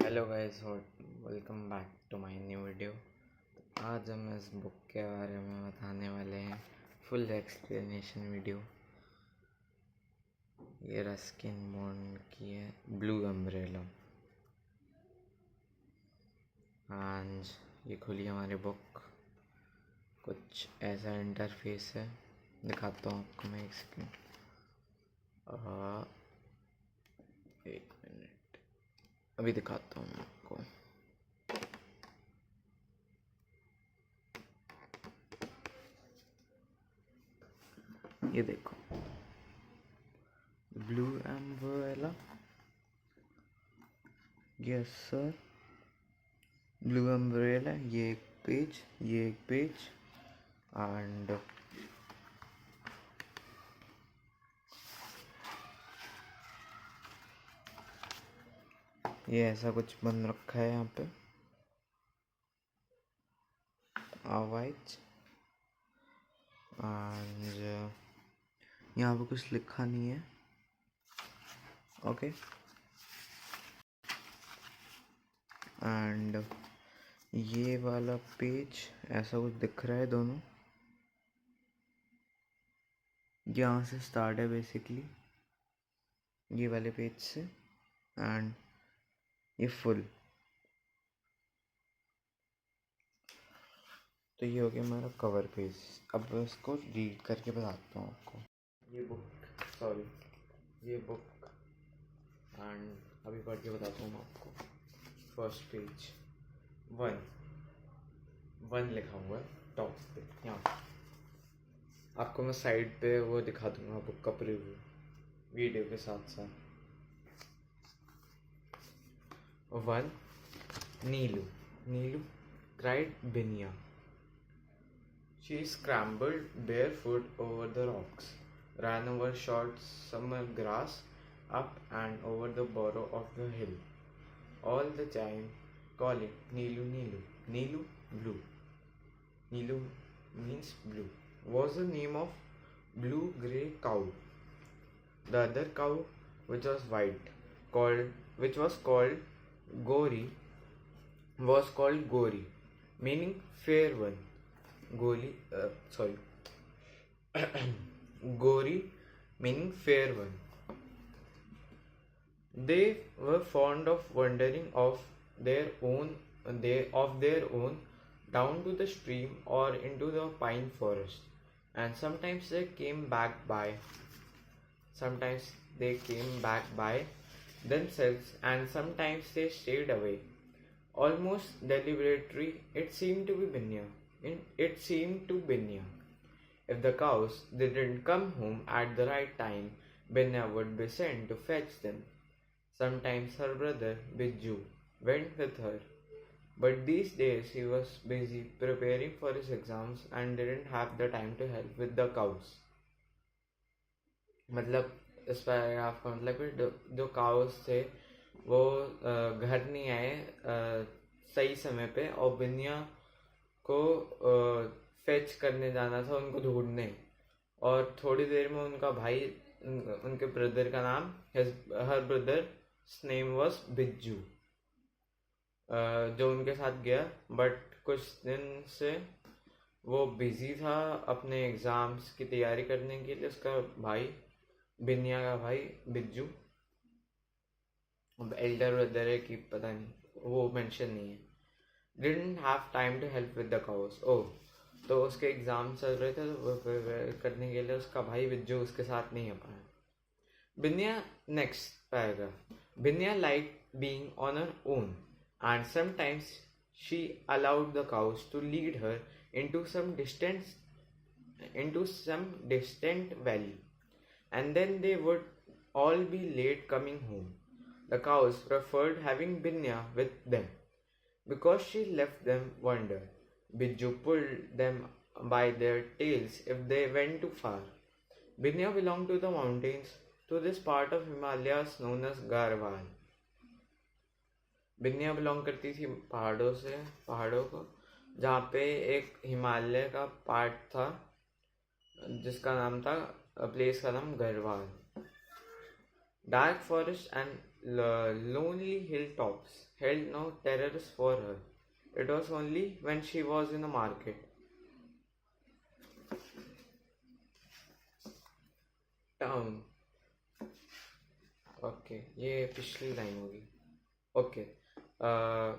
Hello guys, welcome back to my new video. आज हम इस बुक के बारे में बताने वाले हैं, फुल एक्सप्लेनेशन वीडियो। ये रस्किन बॉन्ड की है, ब्लू अम्ब्रेला। आज ये खुली हमारी बुक। कुछ ऐसा इंटरफेस है, दिखाता हूँ आपको मैं एक सेकेंड। एक मिनट, अभी दिखाता हूँ मैं आपको। ये देखो, blue umbrella. Yes sir, blue umbrella. ये एक पेज एंड ये ऐसा कुछ बन रखा है यहाँ पे, आवाज। एंड यहाँ पे कुछ लिखा नहीं है, ओके। एंड ये वाला पेज ऐसा कुछ दिख रहा है, दोनों यहाँ से स्टार्ट है बेसिकली, ये वाले पेज से। एंड ये फुल। तो ये हो गया हमारा कवर पेज। अब मैं इसको रीड करके बताता हूँ आपको। ये बुक एंड अभी पढ़ के बताता हूँ मैं आपको। फर्स्ट पेज, 1 लिखा हुआ है टॉप पे। यहाँ आपको मैं साइड पे वो दिखा दूंगा, बुक का प्रीव्यू वीडियो के साथ साथ। 1, नीलू cried Binya. She scrambled barefoot over the rocks, ran over short summer grass, up and over the burrow of the hill, all the time calling, Neelu, Neelu, Neelu, blue. Neelu means blue. Was the name of blue-grey cow. The other cow, which was white, which was called Gori, meaning fair one. Gori meaning fair one. They were fond of wandering of their own down to the stream or into the pine forest, and sometimes they came back by themselves, and sometimes they stayed away. Almost deliberately, it seemed to Binya. If the cows didn't come home at the right time, Binya would be sent to fetch them. Sometimes her brother Bijju went with her, but these days he was busy preparing for his exams and didn't have the time to help with the cows. मतलब इस paragraph का मतलब जो cows थे वो घर नहीं आए सही समय पे, और बिनिया को फेच करने जाना था, उनको ढूंढने। और थोड़ी देर में उनका भाई, उनके ब्रदर का नाम, हर ब्रदर नेम वाज बिज्जू, जो उनके साथ गया। बट कुछ दिन से वो बिजी था अपने एग्जाम्स की तैयारी करने के लिए। उसका भाई, बिनिया का भाई बिज्जू, एल्डर ब्रदर है कि पता नहीं, वो मेंशन नहीं है। Didn't have time to help with the cows. तो उसके एग्जाम चल रहे थे, तो वो करने के लिए उसका भाई बिज्जू उसके साथ नहीं आ पाया। बिनिया, next paragraph. Binya liked being on her own, and sometimes she allowed the cows to lead her into some distant valley, and then they would all be late coming home. The cows preferred having Binya with them because she left them wander. Bijju pulled them by their tails if they went too far. Binya belonged to the mountains, to this part of Himalayas known as Garhwal. बिन्या belong करती थी पहाड़ों को, जहाँ पे एक हिमालय का part था जिसका नाम था, प्लेस का नाम Garhwal. Dark forest and lonely hilltops held no terrors for her. It was only when she was in the market. Town. Okay, ये पिछली लाइन होगी. Okay. Uh,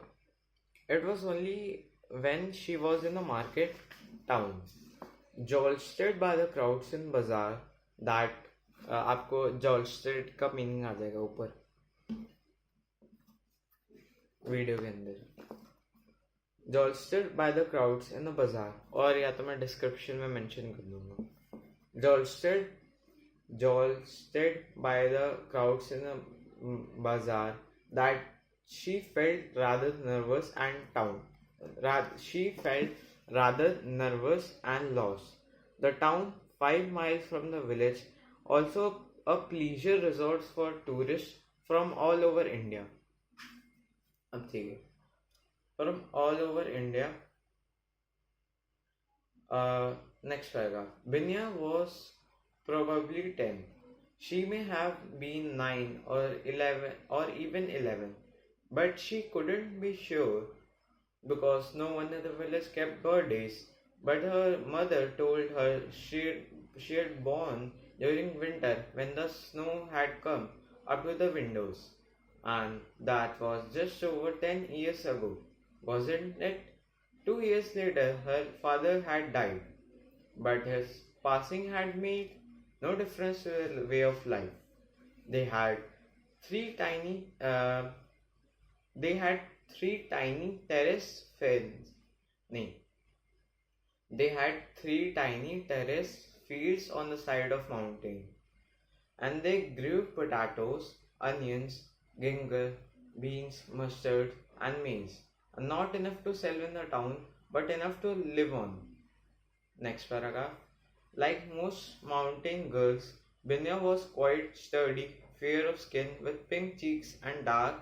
it was only when she was in the market town, jolted by the crowds in bazaar, that आपको jolted का meaning आ जाएगा ऊपर video के अंदर. Jolted by the crowds in the bazaar, और या तो मैं डिस्क्रिप्शन में मेंशन कर दूंगा. Jolted by the crowds in the bazaar, that she felt rather nervous and lost. The town, 5 miles from the village, also a pleasure resort for tourists from all over India. अब ठीक है. From all over India. Next paragraph. Binya was probably 10. She may have been 9 or 11 or even 11, but she couldn't be sure because no one in the village kept birthdays. But her mother told her she had born during winter when the snow had come up to the windows, and that was just over 10 years ago, wasn't it? 2 years later, her father had died, but his passing had made no difference to their way of life. They had three tiny uh, they had three tiny terrace fields. No, they had three tiny terrace fields on the side of mountain, and they grew potatoes, onions, ginger, beans, mustard, and maize. Not enough to sell in the town, but enough to live on. Next paragraph. Like most mountain girls, Binya was quite sturdy, fair of skin, with pink cheeks and dark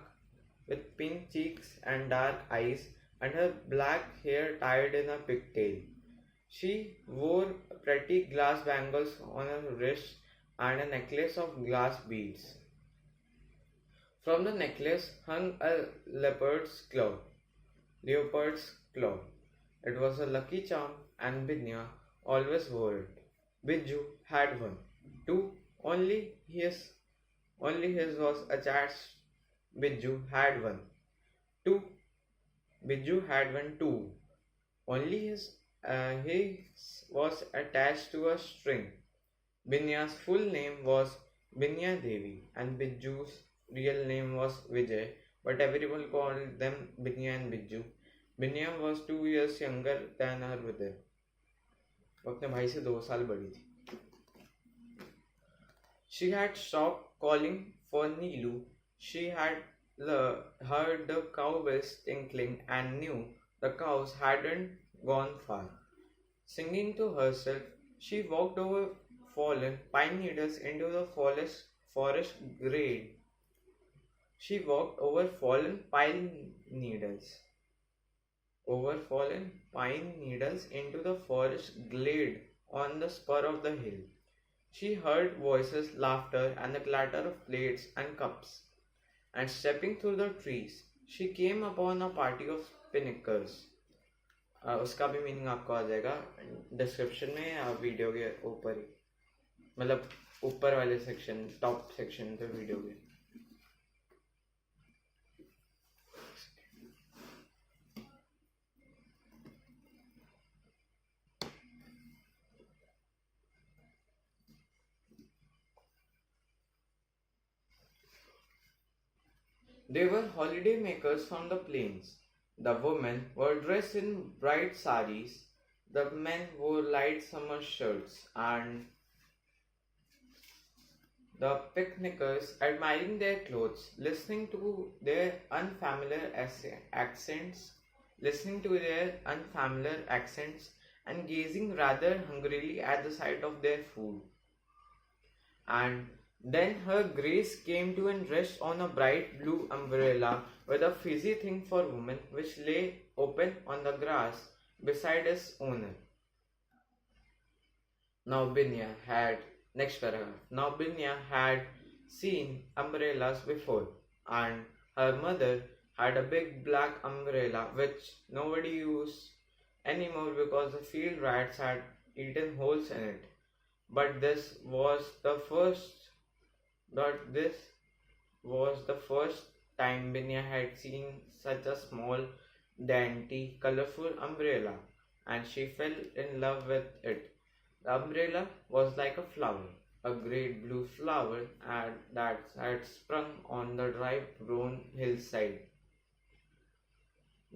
eyes, and her black hair tied in a pigtail. She wore pretty glass bangles on her wrist and a necklace of glass beads. From the necklace hung a leopard's claw. It was a lucky charm, and Binya always wore it. Biju had one. Two, only his was attached. Biju had one. Two, Biju had one too. Only his was attached to a string. Binya's full name was Binya Devi, and Biju's real name was Vijay, but everyone called them Binya and Biju. Binya was 2 years younger than her brother. वो अपने भाई से 2 साल बड़ी थी. She had stopped calling for Neelu. She had heard the cowbells tinkling and knew the cows hadn't gone far. Singing to herself, she walked over fallen pine needles into the forest glade. She walked over fallen pine needles into the forest glade on the spur of the hill. She heard voices, laughter, and the clatter of plates and cups. And stepping through the trees, she came upon a party of pinnacles. उसका भी meaning आपको आ जाएगा description में या video के ऊपर ही, मतलब ऊपर वाले सेक्शन, टॉप सेक्शन पे वीडियो के. They were holiday makers from the plains. The women were dressed in bright saris, the men wore light summer shirts, and the picnickers, admiring their clothes, listening to their unfamiliar accents, and gazing rather hungrily at the sight of their food. And then her grace came to and rest on a bright blue umbrella with a fizzy thing for women which lay open on the grass beside its owner. Now Binya had seen umbrellas before. and her mother had a big black umbrella which nobody used anymore because the field rats had eaten holes in it. But this was the first time Binya had seen such a small, dainty, colorful umbrella, and she fell in love with it. The umbrella was like a flower, a great blue flower that had sprung on the dry brown hillside.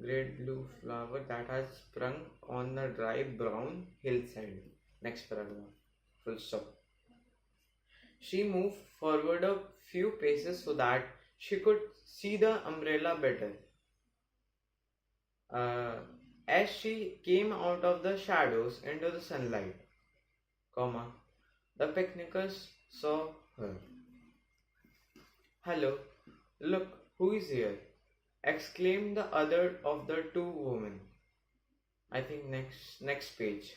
Great blue flower that had sprung on the dry brown hillside. Next paragraph. Full stop. She moved forward a few paces so that she could see the umbrella better. Uh, as she came out of the shadows into the sunlight, comma, the picnickers saw her. Hello, look, who is here? Exclaimed the other of the two women. I think next page,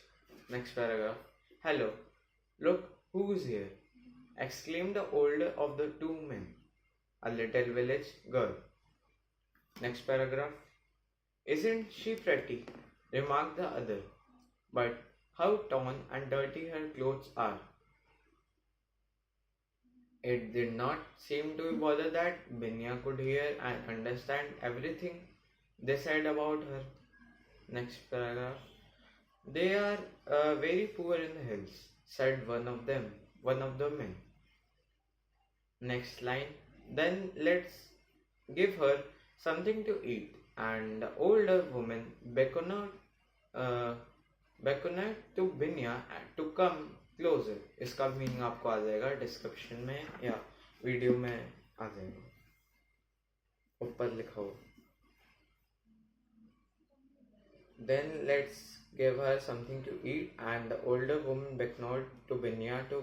next paragraph. Hello, look, who is here? Exclaimed the older of the two men, a little village girl. Next paragraph. Isn't she pretty? Remarked the other. But how torn and dirty her clothes are. It did not seem to bother that Binya could hear and understand everything they said about her. Next paragraph. They are very poor in the hills, said one of the men. Next line. Then let's give her something to eat. And the older woman uh, beckoned to Binya to come closer. इसका meaning आपको आ जाएगा description में या video में आ जाएगा ऊपर लिखा हो. Then let's give her something to eat, and the older woman beckoned to Binya to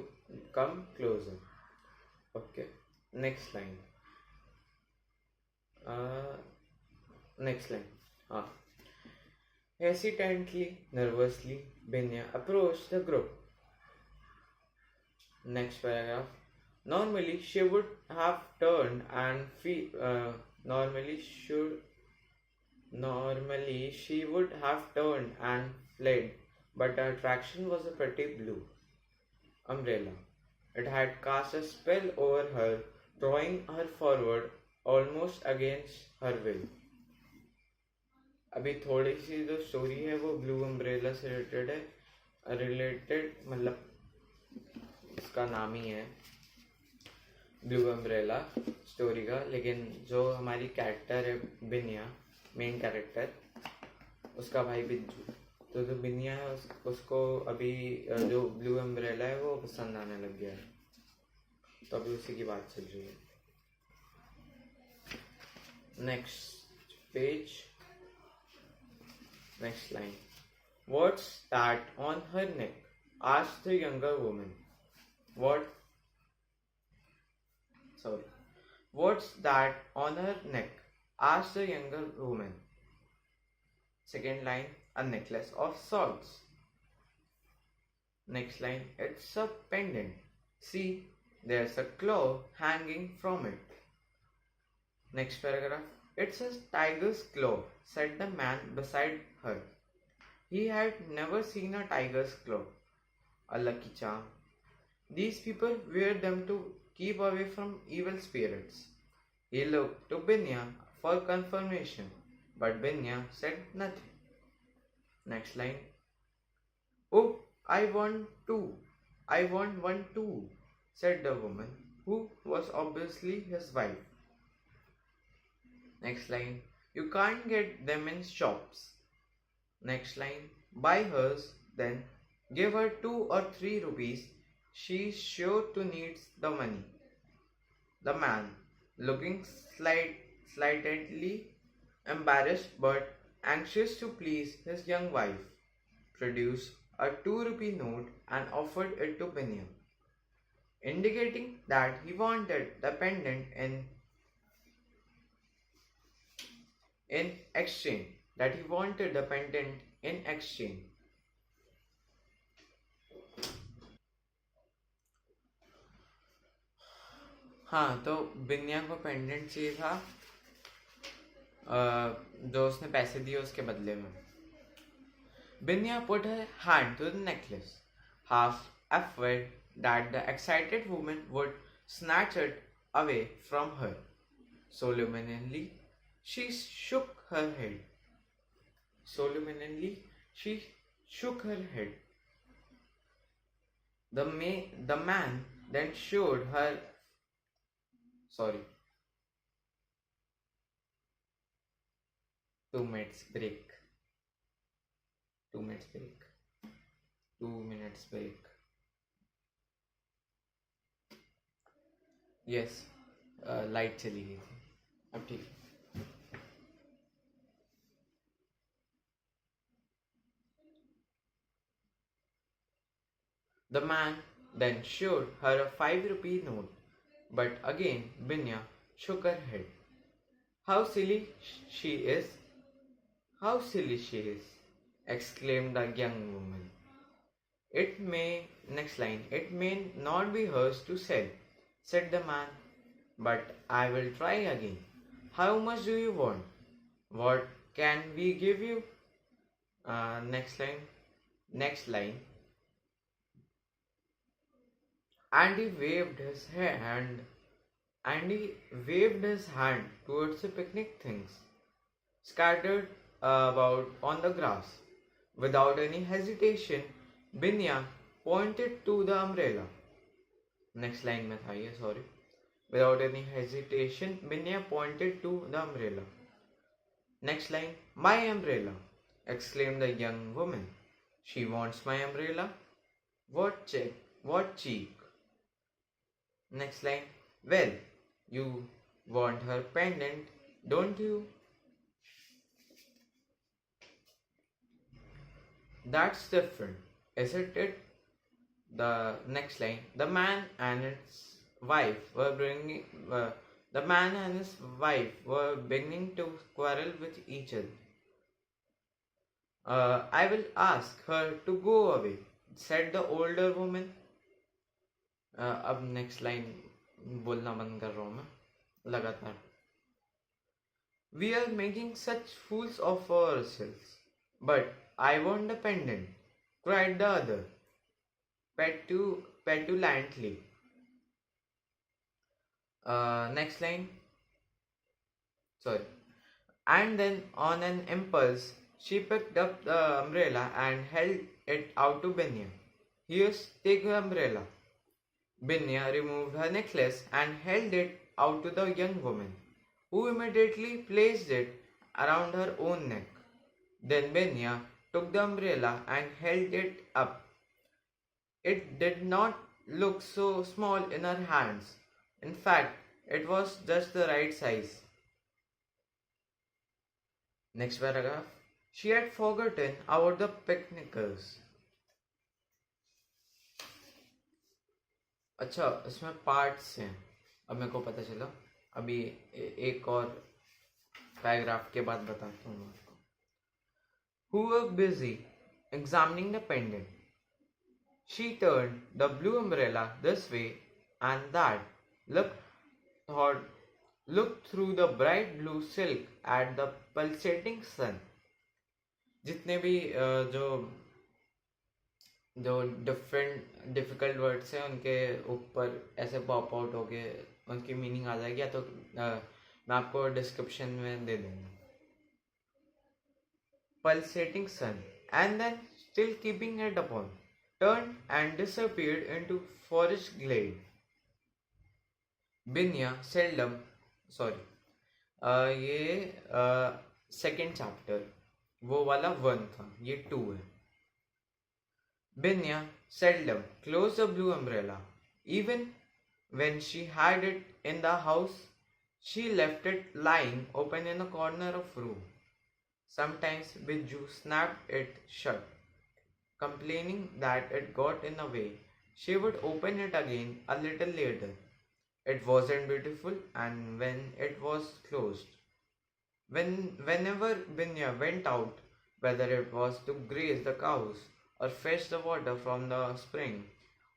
come closer. Okay, next line. Next line. Hesitantly, nervously, Binya approached the group. Next paragraph. Normally, she would have turned and Normally, she would have turned and fled, but the attraction was a pretty blue umbrella. It had cast a spell over her, drawing her forward almost against her will. अभी थोड़ी सी जो story है वो blue umbrella से related है. मतलब इसका नाम ही है ब्लू अम्ब्रेला स्टोरी का, लेकिन जो हमारी कैरेक्टर है बिनिया, मेन कैरेक्टर, उसका भाई बिज्जू, तो जो बिनिया है उसको अभी जो ब्लू अम्ब्रेला है वो पसंद आने लग गया है, तो अभी उसी की बात चल रही है. Next page. Next line. What's that on her neck? Asked the younger woman. What's that on her neck? Asked the younger woman. Second line. A necklace of swords. Next line. It's a pendant. See, there's a claw hanging from it. Next paragraph. It's a tiger's claw, said the man beside her. He had never seen a tiger's claw. A lucky charm. These people wear them to keep away from evil spirits. He looked to Binya for confirmation, but Binya said nothing. Next line. Oh, I want one too, said the woman, who was obviously his wife. Next line. You can't get them in shops. Next line. Buy hers, then give her 2 or 3 rupees. She's sure to need the money. The man, looking slightly embarrassed but anxious to please his young wife, produced a 2 rupee note and offered it to Binya, indicating that he wanted the pendant in exchange. हाँ, तो बिन्या को pendant चाहिए था, जो उसने पैसे दिए उसके बदले में. Binya put her hand to the necklace, half afraid that the excited woman would snatch it away from her. Solemnly, she shook her head. Solemnly, she shook her head. The man then showed her. Sorry, 2 minutes break. 2 minutes break. 2 minutes break. Yes, light चली गई थी. अब ठीक है. The man then showed her a 5 rupee note, but again Binya shook her head. How silly she is! How silly she is! Exclaimed the young woman. Next line, it may not be hers to sell, said the man, but I will try again. How much do you want? What can we give you? Next line. And he waved his hand towards the picnic things scattered about on the grass. Without any hesitation, Binya pointed to the umbrella. Next line में था ये, sorry. Without any hesitation, Binya pointed to the umbrella. Next line, my umbrella, exclaimed the young woman. She wants my umbrella? What cheek? Next line, well, you want her pendant, don't you? That's different, isn't it? The next line, the man and his wife were beginning to quarrel with each other. I will ask her to go away, said the older woman. अब next line बोलना बंद कर रहा हूं मैं लगातार. We are making such fools of ourselves, but I want the pendant, cried the other, petulantly. Next line. Sorry. And then, on an impulse, she picked up the umbrella and held it out to Binya. Here's, take the umbrella. Binya removed her necklace and held it out to the young woman, who immediately placed it around her own neck. Then Binya took the umbrella and held it up. It did not look so small in her hands. In fact, it was just the right size. Next paragraph. She had forgotten about the picnickers. अच्छा, इसमें parts हैं. अब मेरे को पता चला. अभी एक और पैराग्राफ के बाद बताता हूँ आपको. Who were busy examining the pendant. She turned the blue umbrella this way and that, looked through the bright blue silk at the pulsating sun. जितने भी जो डिफिकल्ट वर्ड्स हैं उनके ऊपर ऐसे पॉप आउट हो गए, उनकी मीनिंग आ जाएगी, या तो मैं आपको डिस्क्रिप्शन में दे दूंगा. Pulsating sun, and then, still keeping it upon, turned and disappeared into forest glade. Binya seldom, ये सेकेंड चैप्टर, वो वाला 1 था, ये 2 है. Binya seldom closed the blue umbrella. Even when she had it in the house, she left it lying open in a corner of room. Sometimes Biju snapped it shut, complaining that it got in the way. She would open it again a little later. It wasn't beautiful, and when it was closed, whenever Binya went out, whether it was to graze the cows, or fetch the water from the spring,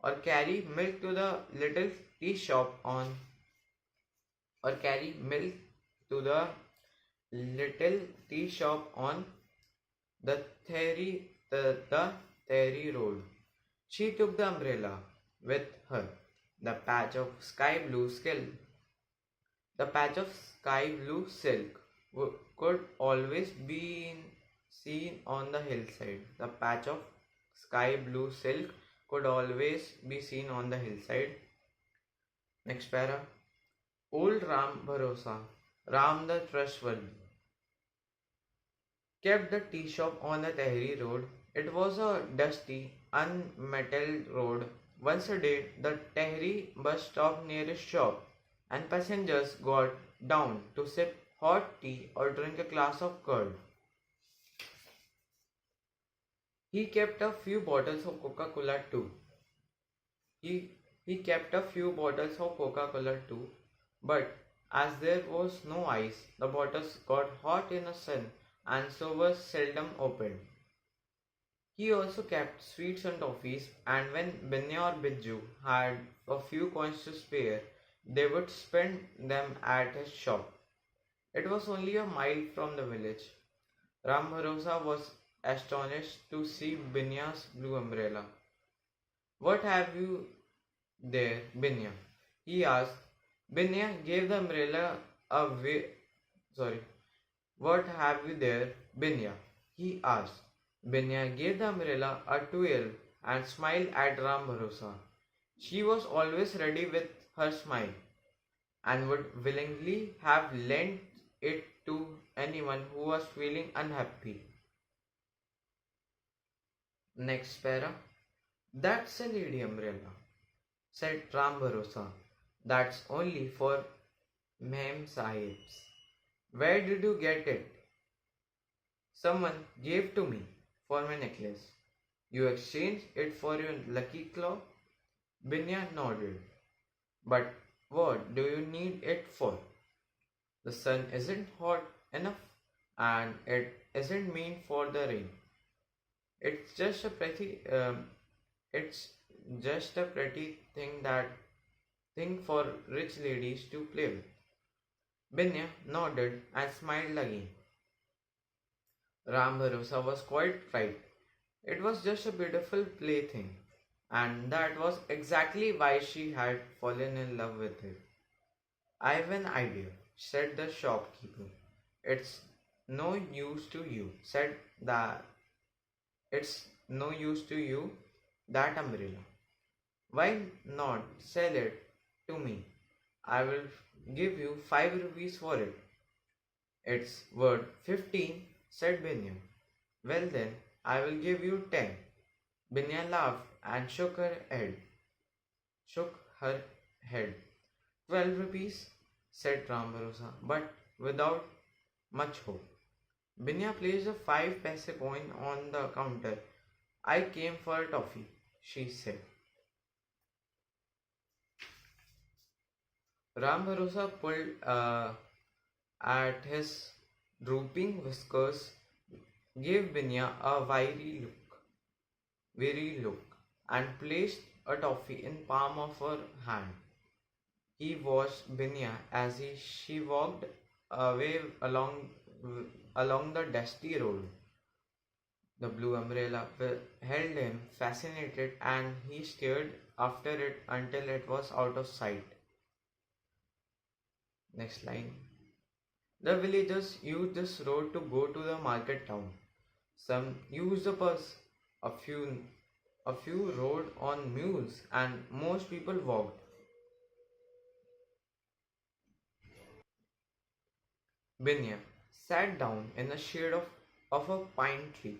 or carry milk to the little tea shop on or carry milk to the little tea shop on the Theory Road. She took the umbrella with her. The patch of sky blue silk, the patch of sky blue silk could always be seen on the hillside. The patch of sky blue silk could always be seen on the hillside. Next para. Old Ram Bharosa, Ram the Trustworthy, kept the tea shop on the Tehri road. It was a dusty, unmetalled road. Once a day, the Tehri bus stopped near his shop, and passengers got down to sip hot tea or drink a glass of curd. He kept a few bottles of Coca-Cola too. He kept a few bottles of Coca-Cola too, but as there was no ice, the bottles got hot in the sun and so were seldom opened. He also kept sweets and toffees, and when Binya or Bijju had a few coins to spare, they would spend them at his shop. It was only a mile from the village. Ram Bharosa was astonished to see Binya's blue umbrella. "What have you there, Binya?" he asked. Binya gave the umbrella away. Sorry. "What have you there, Binya?" he asked. Binya gave the umbrella a twirl and smiled at Ram Bharosa. She was always ready with her smile and would willingly have lent it to anyone who was feeling unhappy. Next para. "That's a lady umbrella," said Ram Bharosa. "That's only for Mem Sahibs." "Where did you get it?" "Someone gave to me for my necklace." "You exchanged it for your lucky claw?" Binya nodded. "But what do you need it for?" "The sun isn't hot enough, and it isn't mean for the rain. It's just a it's just a pretty thing for rich ladies to play with." Binya nodded and smiled again. Ram Bharosa was quite right. It was just a beautiful plaything, and that was exactly why she had fallen in love with it. "I have an idea," said the shopkeeper. "It's no use to you," said that. "It's no use to you, that umbrella. Why not sell it to me? I will give you 5 rupees for it." "It's worth 15, said Binya. "Well then, I will give you 10. Binya laughed and shook her head. "12 rupees, said Ram Bharosa, but without much hope. Binya placed a 5 paise coin on the counter. "I came for a toffee," she said. Ram Bharosa pulled at his drooping whiskers, gave Binya a weary look, and placed a toffee in palm of her hand. He watched Binya as she walked away along the dusty road. The blue umbrella held him fascinated, and he stared after it until it was out of sight. Next line. The villagers used this road to go to the market town. Some used the bus, a few rode on mules, and most people walked. Binya sat down in the shade of a pine tree.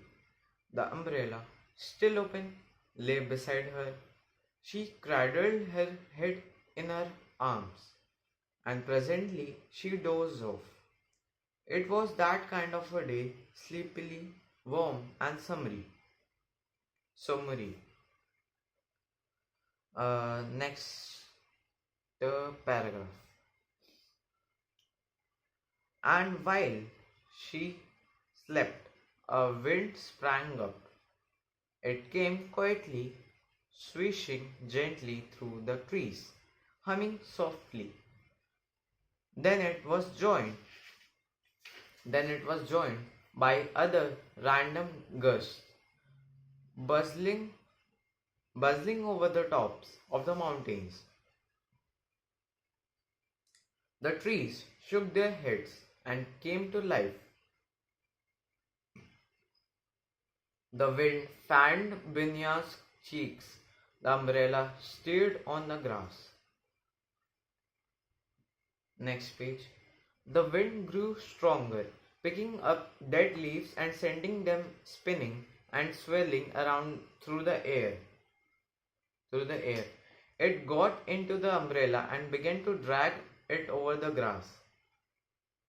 The umbrella, still open, lay beside her. She cradled her head in her arms, and presently she dozed off. It was that kind of a day, sleepily, warm and summery. Next paragraph. And while she slept, a wind sprang up. It came quietly, swishing gently through the trees, humming softly. Then it was joined. Then it was joined by other random gusts, bustling, buzzing over the tops of the mountains. The trees shook their heads and came to life. The wind fanned Binya's cheeks. The umbrella stirred on the grass. Next page. The wind grew stronger, picking up dead leaves and sending them spinning and swirling around through the air. It got into the umbrella and began to drag it over the grass.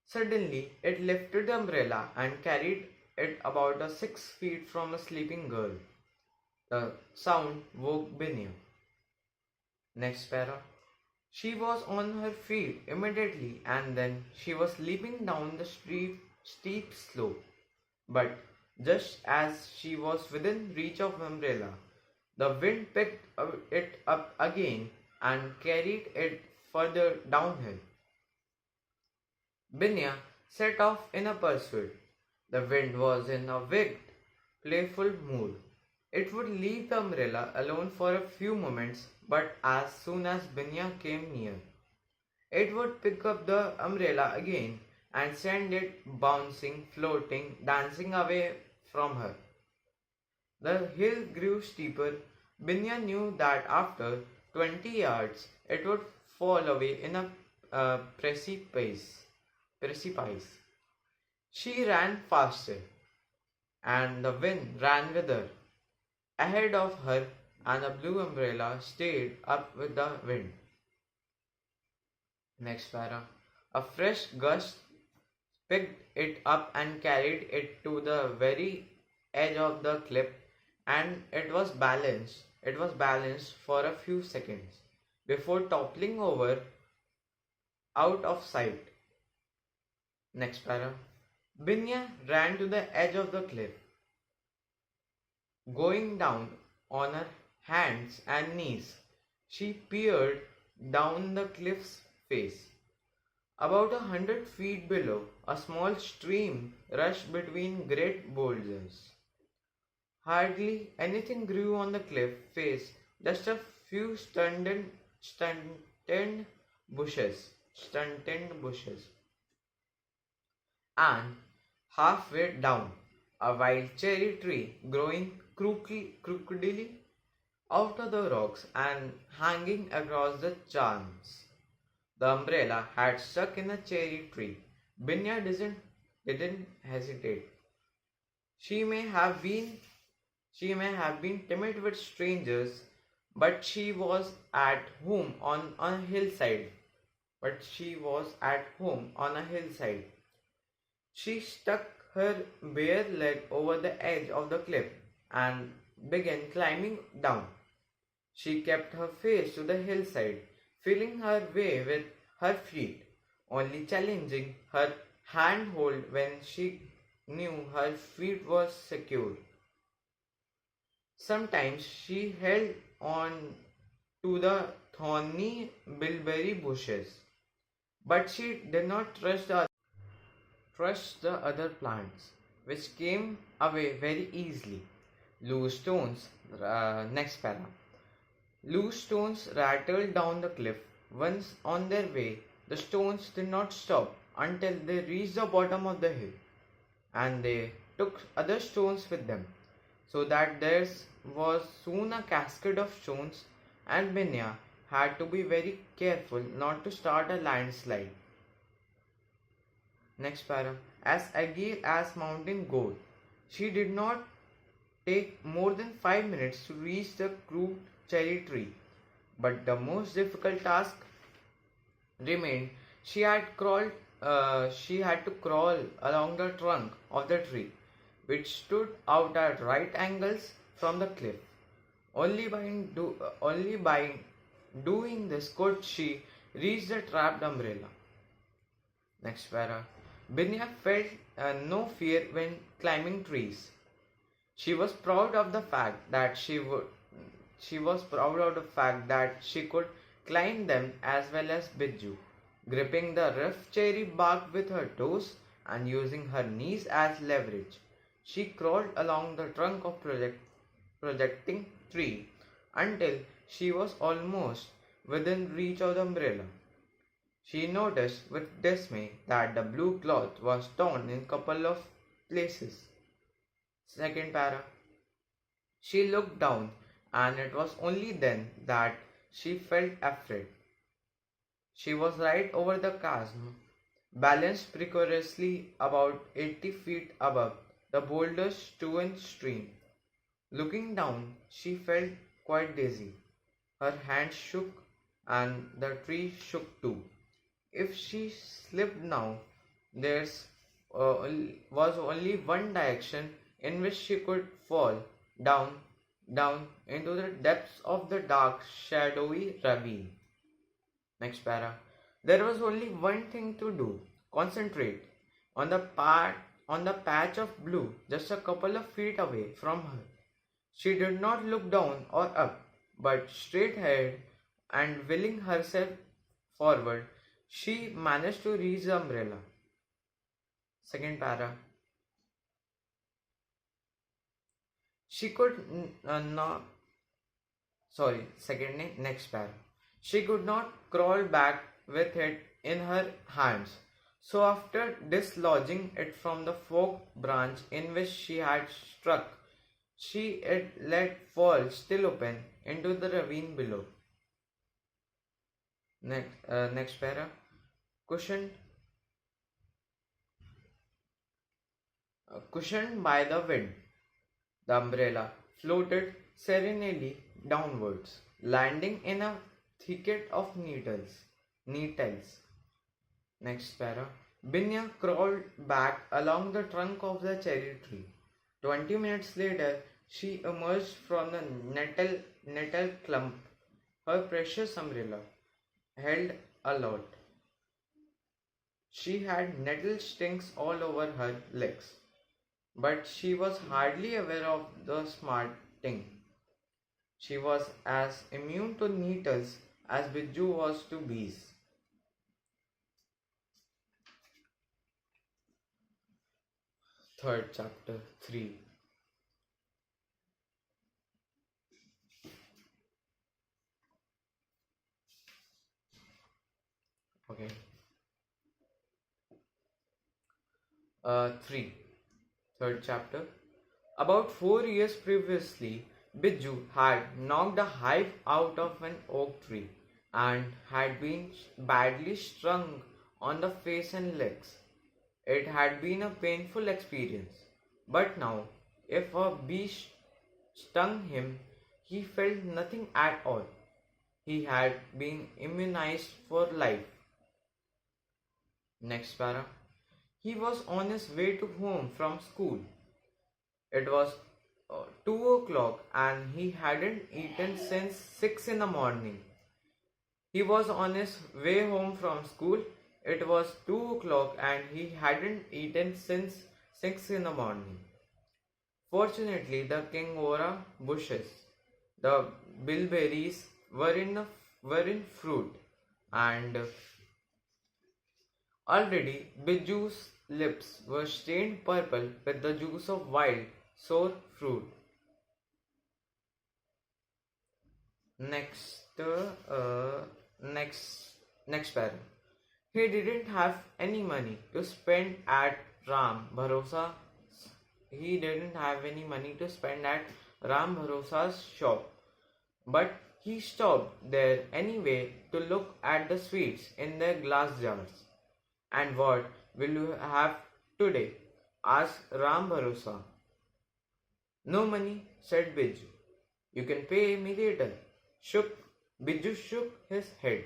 Suddenly, it lifted the umbrella and carried it about 6 feet from a sleeping girl. The sound woke Binya. Next para. She was on her feet immediately and then she was leaping down the steep slope. But just as she was within reach of the umbrella, the wind picked it up again and carried it further downhill. Binya set off in a pursuit. The wind was in a wicked, playful mood. It would leave the umbrella alone for a few moments, but as soon as Binya came near, it would pick up the umbrella again and send it bouncing, floating, dancing away from her. The hill grew steeper. Binya knew that after 20 yards it would fall away in a precipice. She ran faster, and the wind ran with her. Ahead of her, and the blue umbrella stayed up with the wind. Next para. A fresh gust picked it up and carried it to the very edge of the cliff, and it was balanced. It was balanced for a few seconds before toppling over out of sight. Next para. Binya ran to the edge of the cliff, going down on her hands and knees. She peered down the cliff's face. About 100 feet below, a small stream rushed between great boulders. Hardly anything grew on the cliff face, just a few stunted bushes. And halfway down, a wild cherry tree growing crookedly out of the rocks and hanging across the chance. The umbrella had stuck in a cherry tree. Binya didn't hesitate. She may have been timid with strangers, but she was at home on a hillside. She stuck her bare leg over the edge of the cliff and began climbing down. She kept her face to the hillside, feeling her way with her feet, only challenging her handhold when she knew her feet were secure. Sometimes she held on to the thorny bilberry bushes, but she did not trust the other plants, which came away very easily. Loose stones, next para. Loose stones rattled down the cliff. Once on their way, the stones did not stop until they reached the bottom of the hill, and they took other stones with them, so that there was soon a cascade of stones, and Binya had to be very careful not to start a landslide. Next para. As agile as mountain goat, she did not take more than 5 minutes to reach the crude cherry tree. But the most difficult task remained. She had to crawl along the trunk of the tree, which stood out at right angles from the cliff. Only by doing this could she reach the trapped umbrella. Next para. Binya felt no fear when climbing trees. She was proud of the fact that she could climb them as well as Biju. gripping the rough cherry bark with her toes and using her knees as leverage. She crawled along the trunk of projecting tree until she was almost within reach of the umbrella. She noticed with dismay that the blue cloth was torn in a couple of places. Second para. She looked down, and it was only then that she felt afraid. She was right over the chasm, balanced precariously about 80 feet above the boulder's strewn stream. Looking down, she felt quite dizzy. Her hands shook, and the tree shook too. If she slipped now, there was only one direction in which she could fall down, down into the depths of the dark, shadowy ravine. Next para. There was only one thing to do. Concentrate on the patch of blue just a couple of feet away from her. She did not look down or up, but straight ahead, and willing herself forward, she managed to reach the umbrella. Second para. She could not. Sorry, next para. She could not crawl back with it in her hands. So after dislodging it from the forked branch in which she had struck, she let fall still open into the ravine below. Next para. Cushioned by the wind, the umbrella floated serenely downwards, landing in a thicket of nettles. Next para. Binya crawled back along the trunk of the cherry tree. 20 minutes later, she emerged from the nettle clump, her precious umbrella held aloft. She had nettle stings all over her legs, but she was hardly aware of the smarting. She was as immune to nettles as Biju was to bees. Third chapter 3. Okay. 3. Third chapter. About 4 years previously, Biju had knocked a hive out of an oak tree and had been badly stung on the face and legs. It had been a painful experience, but now, if a bee stung him, he felt nothing at all. He had been immunized for life. Next para. He was on his way to home from school. It was 2 o'clock and he hadn't eaten since 6 in the morning. He was on his way home from school. It was 2 o'clock and he hadn't eaten since 6 in the morning. Fortunately, the kingora bushes, the bilberries were in fruit, and already Biju's lips were stained purple with the juice of wild, sour fruit. Next para. He didn't have any money to spend at Ram Bharosa. He didn't have any money to spend at Ram Bharosa's shop, but he stopped there anyway to look at the sweets in their glass jars. And what will you have today? Asked Ram Bharosa. No money, said Biju. You can pay me later. Biju shook his head.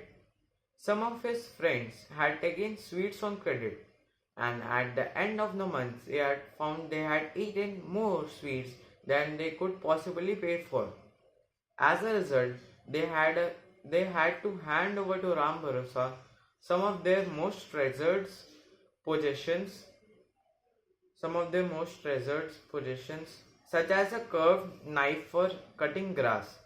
Some of his friends had taken sweets on credit, and at the end of the month they had found they had eaten more sweets than they could possibly pay for. As a result, they had to hand over to Ram Bharosa some of their most treasured possessions, such as a curved knife for cutting grass,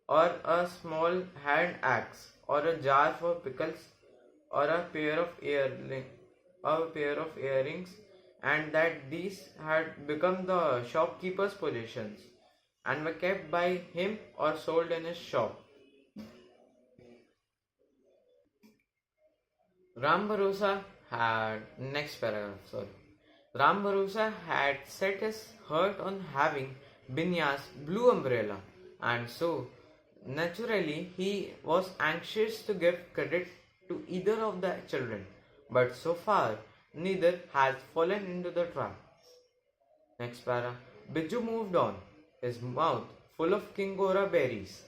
or a small hand axe, or a jar for pickles, or a pair of earrings, and that these had become the shopkeeper's possessions and were kept by him or sold in his shop. Ram Bharosa had next paragraph. Sorry. Ram Bharosa had set his heart on having Binya's blue umbrella, and so naturally he was anxious to give credit to either of the children. But so far, neither has fallen into the trap. Next para. Biju moved on, his mouth full of kingora berries.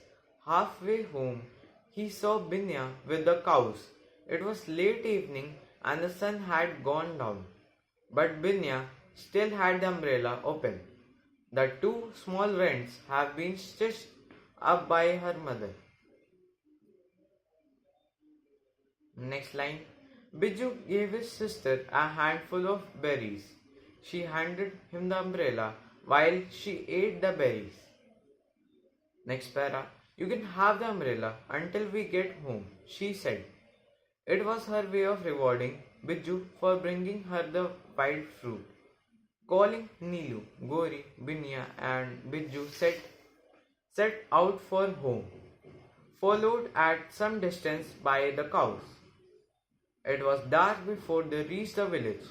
Halfway home, he saw Binya with the cows. It was late evening and the sun had gone down. But Binya still had the umbrella open. The two small vents have been stitched up by her mother. Next line. Biju gave his sister a handful of berries. She handed him the umbrella while she ate the berries. Next para. You can have the umbrella until we get home, she said. It was her way of rewarding Biju for bringing her the wild fruit. Calling Neelu, Gori, Binya and Biju set out for home, followed at some distance by the cows. It was dark before they reached the village,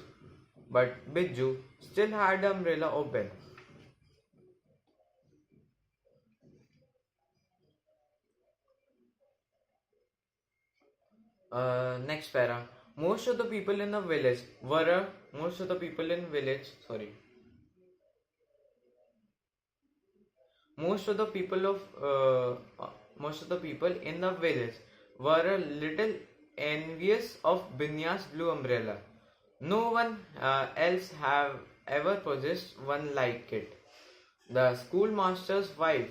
but Biju still had the umbrella open. Next para. Most of the people in the village were most of the people in village. Sorry. Most of the people most of the people in the village were a little envious of Binya's blue umbrella. No one else have ever possessed one like it. The schoolmaster's wife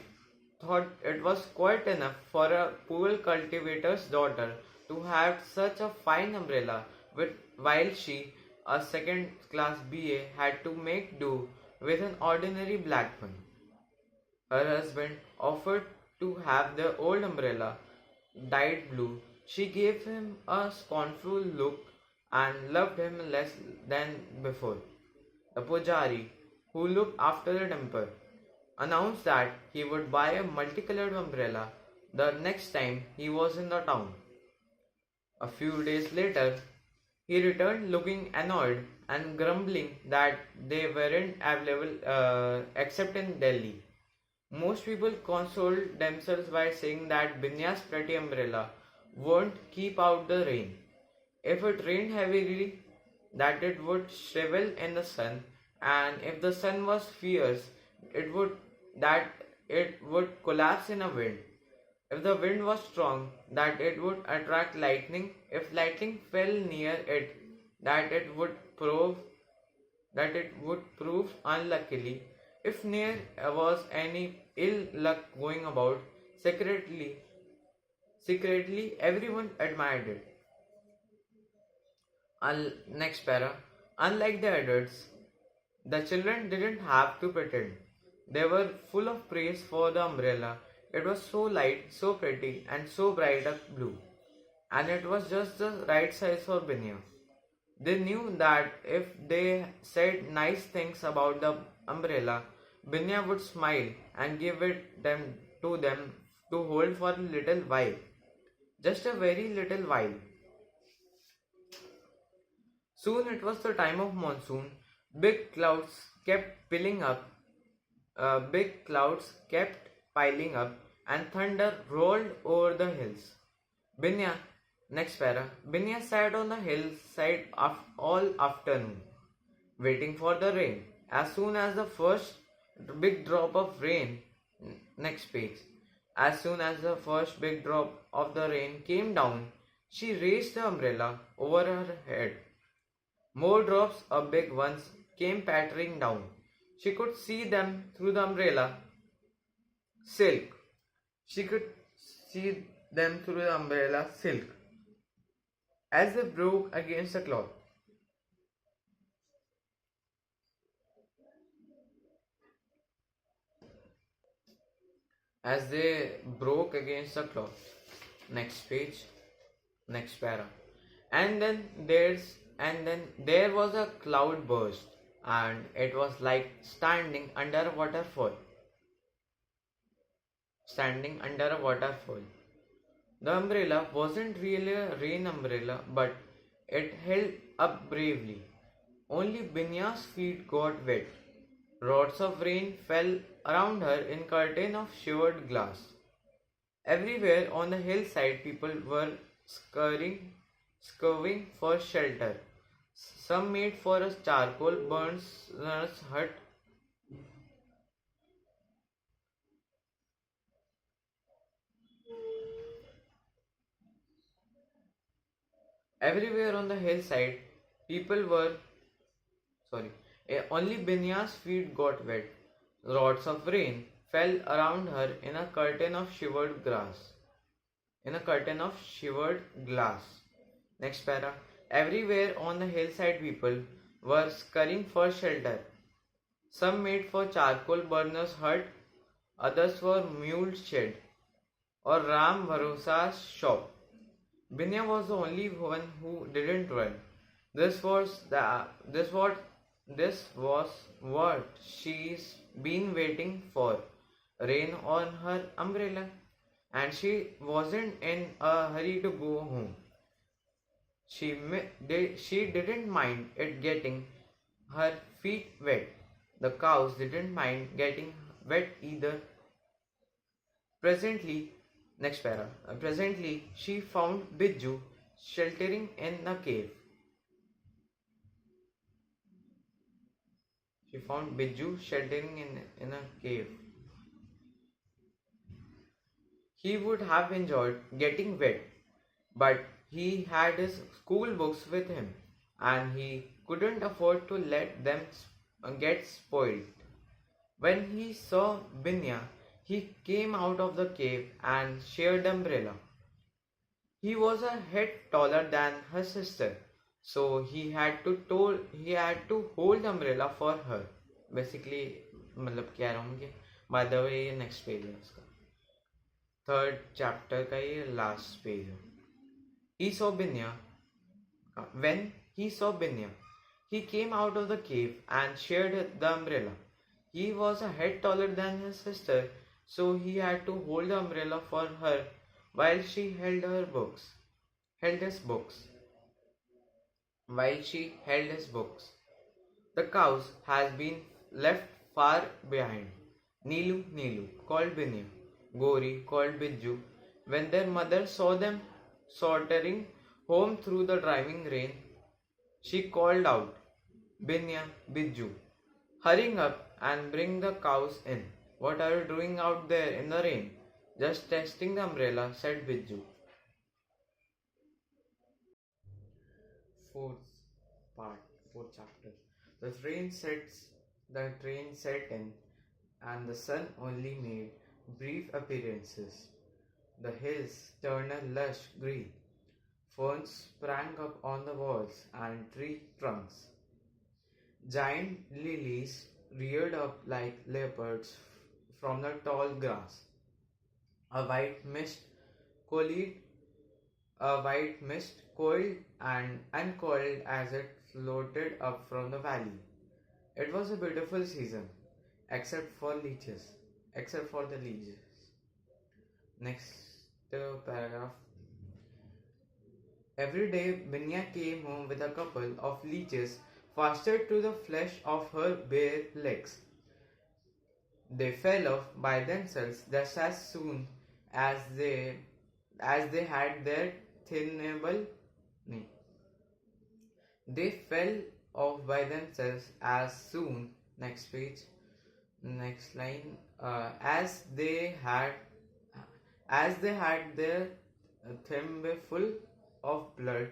thought it was quite enough for a poor cultivator's daughter to have such a fine umbrella while she, a second class BA, had to make do with an ordinary black one. Her husband offered to have the old umbrella dyed blue. She gave him a scornful look and loved him less than before. The pujari, who looked after the temple, announced that he would buy a multicolored umbrella the next time he was in the town. A few days later, he returned looking annoyed and grumbling that they weren't available except in Delhi. Most people consoled themselves by saying that Binya's pretty umbrella won't keep out the rain. If it rained heavily, that it would shrivel in the sun, and if the sun was fierce, it would collapse in a wind. If the wind was strong, that it would attract lightning. If lightning fell near it, that it would prove unluckily. If there was any ill luck going about, secretly everyone admired it. Next para. Unlike the adults, the children didn't have to pretend. They were full of praise for the umbrella. It was so light, so pretty, and so bright a blue. And it was just the right size for Binya. They knew that if they said nice things about the umbrella, Binya would smile and give it them to hold for a little while. Just a very little while. Soon it was the time of monsoon. Big clouds kept piling up. Big clouds kept piling up, and thunder rolled over the hills. Binya, next para. Binya sat on the hillside all afternoon, waiting for the rain. As soon as the first big drop of rain, next page. As soon as the first big drop of the rain came down, she raised the umbrella over her head. More drops of big ones came pattering down. She could see them through the umbrella silk. She could see them through the umbrella silk as they broke against the cloth. As they broke against the cloth. Next page, next para. And then was a cloud burst, and it was like standing under a waterfall. The umbrella wasn't really a rain umbrella, but it held up bravely. Only Binya's feet got wet. Rods of rain fell around her in curtain of shivered glass. Everywhere on the hillside people were scurrying for shelter. Some made for a charcoal burner's hut. Everywhere on the hillside people were sorry. Only Binya's feet got wet. Rods of rain fell around her in a curtain of shivered grass. In a curtain of shivered glass. Next para. Everywhere on the hillside people were scurrying for shelter. Some made for charcoal burners' hut, others for mule shed or Ram Bharosa's shop. Binya was the only one who didn't run. This was the this was what she's been waiting for. Rain on her umbrella, and she wasn't in a hurry to go home. She didn't mind it getting her feet wet. The cows didn't mind getting wet either. Presently, next para. Presently, she found Biju sheltering in a cave. She found Biju sheltering in a cave. He would have enjoyed getting wet, but he had his school books with him, and he couldn't afford to let them get spoiled. When he saw Binya, he came out of the cave and shared the umbrella. He was a head taller than her sister, so he had to hold the umbrella for her. Basically, मतलब कह रहा हूँ कि by the way ये next page है उसका third chapter का ये लास्ट पेज है. He saw Binya. When he saw Binya, he came out of the cave and shared the umbrella. He was a head taller than his sister, so he had to hold the umbrella for her while she held his books. While she held his books. The cows has been left far behind. Nilu called Binya. Gori called Biju. When their mother saw them sauntering home through the driving rain, she called out, Binya, Biju, hurrying up and bring the cows in. What are you doing out there in the rain? Just testing the umbrella, said Biju. Fourth part, fourth chapter. The train set in, and the sun only made brief appearances. The hills turned a lush green. Ferns sprang up on the walls and tree trunks. Giant lilies reared up like leopards from the tall grass. A white mist coiled, a white mist coiled and uncoiled as it floated up from the valley. It was a beautiful season, except for the leeches. Next paragraph. Every day, Binya came home with a couple of leeches fastened to the flesh of her bare legs. They fell off by themselves just as soon as they had their thinnable knee. They fell off by themselves as soon. Next page. Next line. As they had their thimbleful of blood,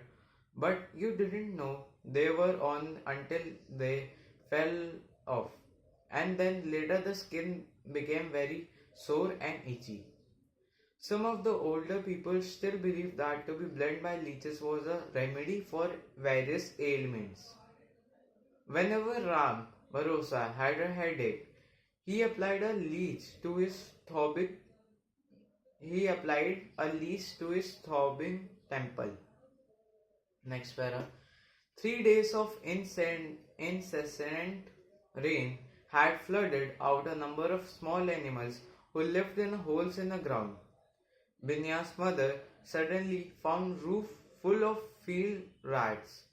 but you didn't know they were on until they fell off, and then later the skin became very sore and itchy. Some of the older people still believed that to be bled by leeches was a remedy for various ailments. Whenever Ram Barosa had a headache, he applied a leech to his throbbing temple. Next para. 3 days of incessant rain had flooded out a number of small animals who lived in holes in the ground. Binya's mother suddenly found roof full of field rats.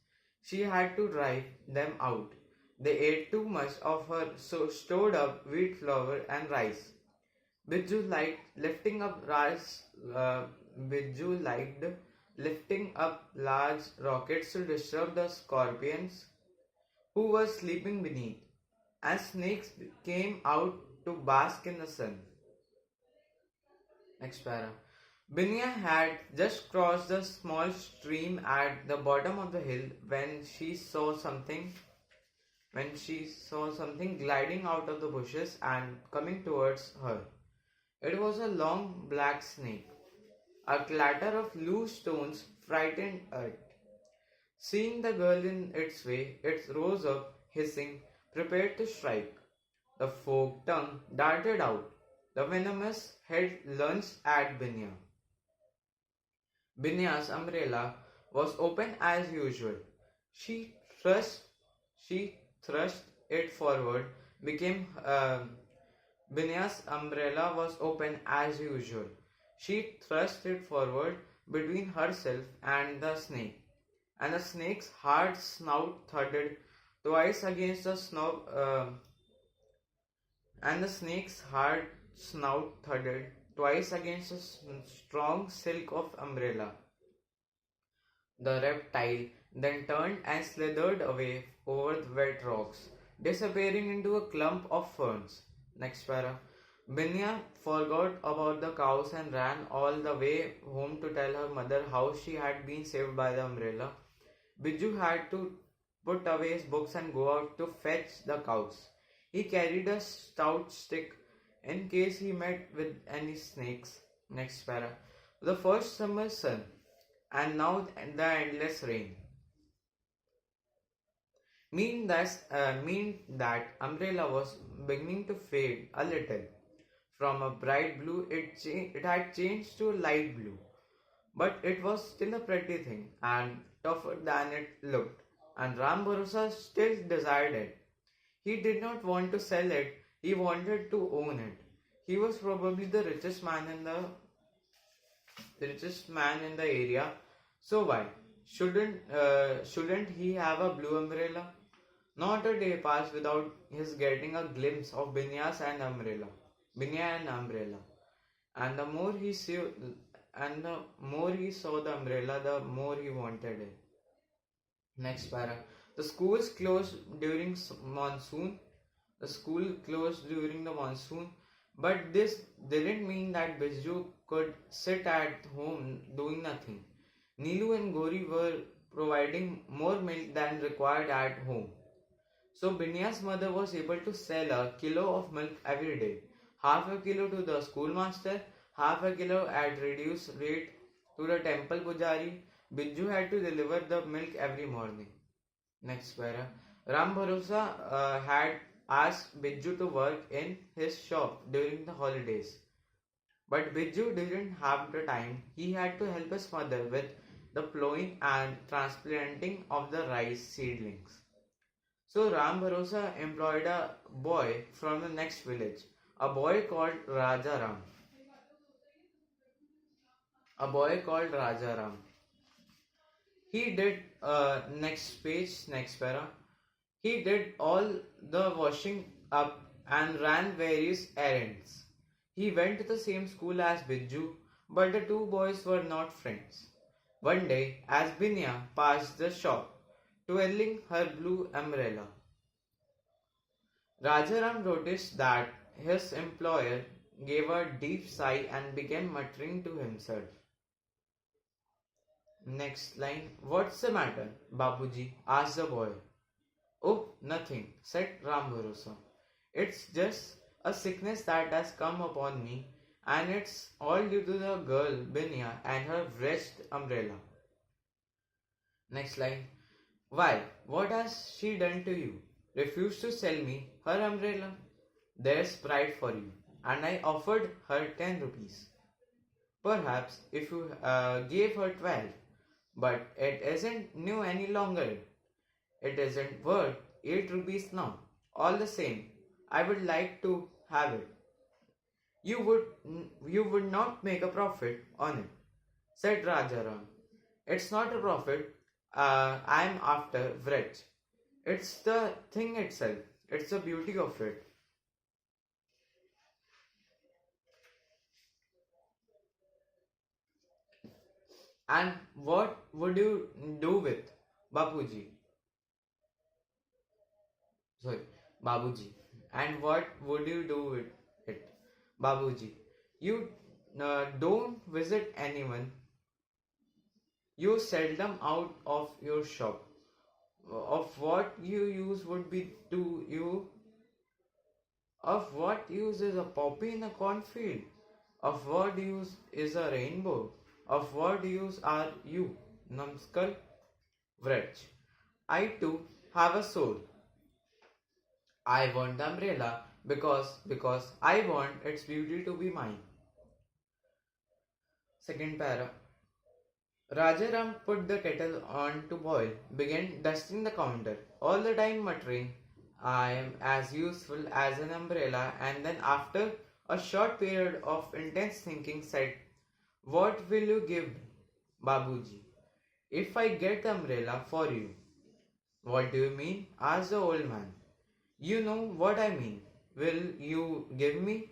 She had to drive them out. They ate too much of her stored up wheat flour and rice. Biju liked lifting up rice. Biju liked lifting up large rockets to disturb the scorpions who were sleeping beneath, and snakes came out to bask in the sun. Next para. Binya had just crossed the small stream at the bottom of the hill when she saw something gliding out of the bushes and coming towards her. It was a long black snake. A clatter of loose stones frightened it. Seeing the girl in its way, it rose up, hissing, prepared to strike. The forked tongue darted out. The venomous head lunged at Binya. Binya's umbrella was open as usual. She thrust, she thrust it forward. Became Binya's umbrella was open as usual. She thrust it forward between herself and the snake's hard snout thudded twice against the snow, and the snake's hard snout thudded twice against the strong silk of umbrella. The reptile then turned and slithered away over the wet rocks, disappearing into a clump of ferns. Next para. Binya forgot about the cows and ran all the way home to tell her mother how she had been saved by the umbrella. Biju had to put away his books and go out to fetch the cows. He carried a stout stick in case he met with any snakes. Next para. The first summer sun, and now the endless rain. Mean that umbrella was beginning to fade a little. From a bright blue, it had changed to light blue. But it was still a pretty thing and tougher than it looked, and Ram Bharosa still desired it. He did not want to sell it, he wanted to own it. He was probably the richest man in the area. So why shouldn't he have a blue umbrella? Not a day passed without his getting a glimpse of Binya and umbrella. And the more he saw the umbrella, the more he wanted it. Next para. The schools closed during monsoon. The school closed during the monsoon, but this didn't mean that Biju could sit at home doing nothing. Nilu and Gori were providing more milk than required at home. So Binya's mother was able to sell a kilo of milk every day. Half a kilo to the schoolmaster, half a kilo at reduced rate to the temple pujari. Biju had to deliver the milk every morning. Next para. Ram Bharosa had asked Biju to work in his shop during the holidays. But Biju didn't have the time. He had to help his mother with the plowing and transplanting of the rice seedlings. So Ram Bharosa employed a boy from the next village, a boy called Rajaram. A boy called Rajaram. He did next para. He did all the washing up and ran various errands. He went to the same school as Biju, but the two boys were not friends. One day, as Binya passed the shop, twirling her blue umbrella, Rajaram noticed that his employer gave a deep sigh and began muttering to himself. Next line. What's the matter, Babuji? Asked the boy. Oh, nothing, said Ram Bharosa. It's just a sickness that has come upon me, and it's all due to the girl Binya and her wretched umbrella. Next line. Why, what has she done to you? Refused to sell me her umbrella? There's pride for you. And I offered her 10 rupees. Perhaps if you gave her 12, But it isn't new any longer. It isn't worth 8 rupees now. All the same, I would like to have it. You would not make a profit on it, said Rajaram. It's not a profit I'm after, Vrech. It's the thing itself. It's the beauty of it. And what would you do with Bapuji? Sorry, Babuji. And what would you do with it? Babuji. You don't visit anyone. You seldom out of your shop. Of what you use would be to you. Of what use is a poppy in a cornfield? Of what use is a rainbow? Of what use are you, numbskull? Wretch. I too have a soul. I want the umbrella because I want its beauty to be mine. Second para. Rajaram put the kettle on to boil, began dusting the counter, all the time muttering, I am as useful as an umbrella, and then after a short period of intense thinking said, what will you give me, Babuji, if I get the umbrella for you? What do you mean? Asked the old man. You know what I mean. Will you give me?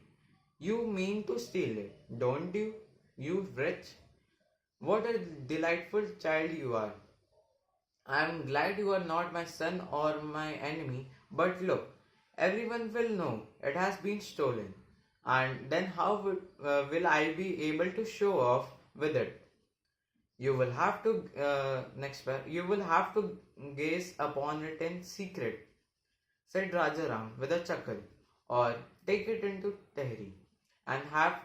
You mean to steal it, don't you? You wretch. What a delightful child you are. I am glad you are not my son or my enemy, but look, everyone will know it has been stolen. And then how will I be able to show off with it? You will have to you will have to gaze upon it in secret, said Rajaram with a chuckle, or take it into Tehri and have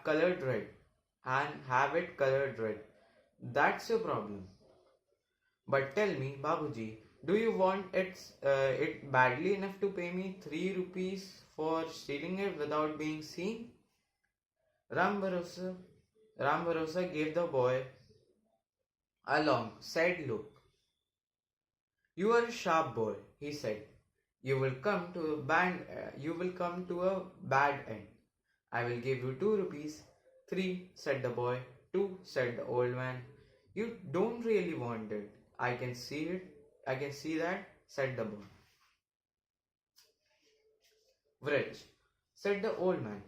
it colored red. That's your problem. But tell me, Babuji, do you want it badly enough to pay me 3 rupees for stealing it without being seen? Ram Bharosa, Ram Bharosa gave the boy a long, sad look. You are a sharp boy, he said. You will come to a bad end. I will give you 2 rupees. 3, said the boy. 2, said the old man. You don't really want it. I can see it. I can see that, said the boy. Wretch, said the old man.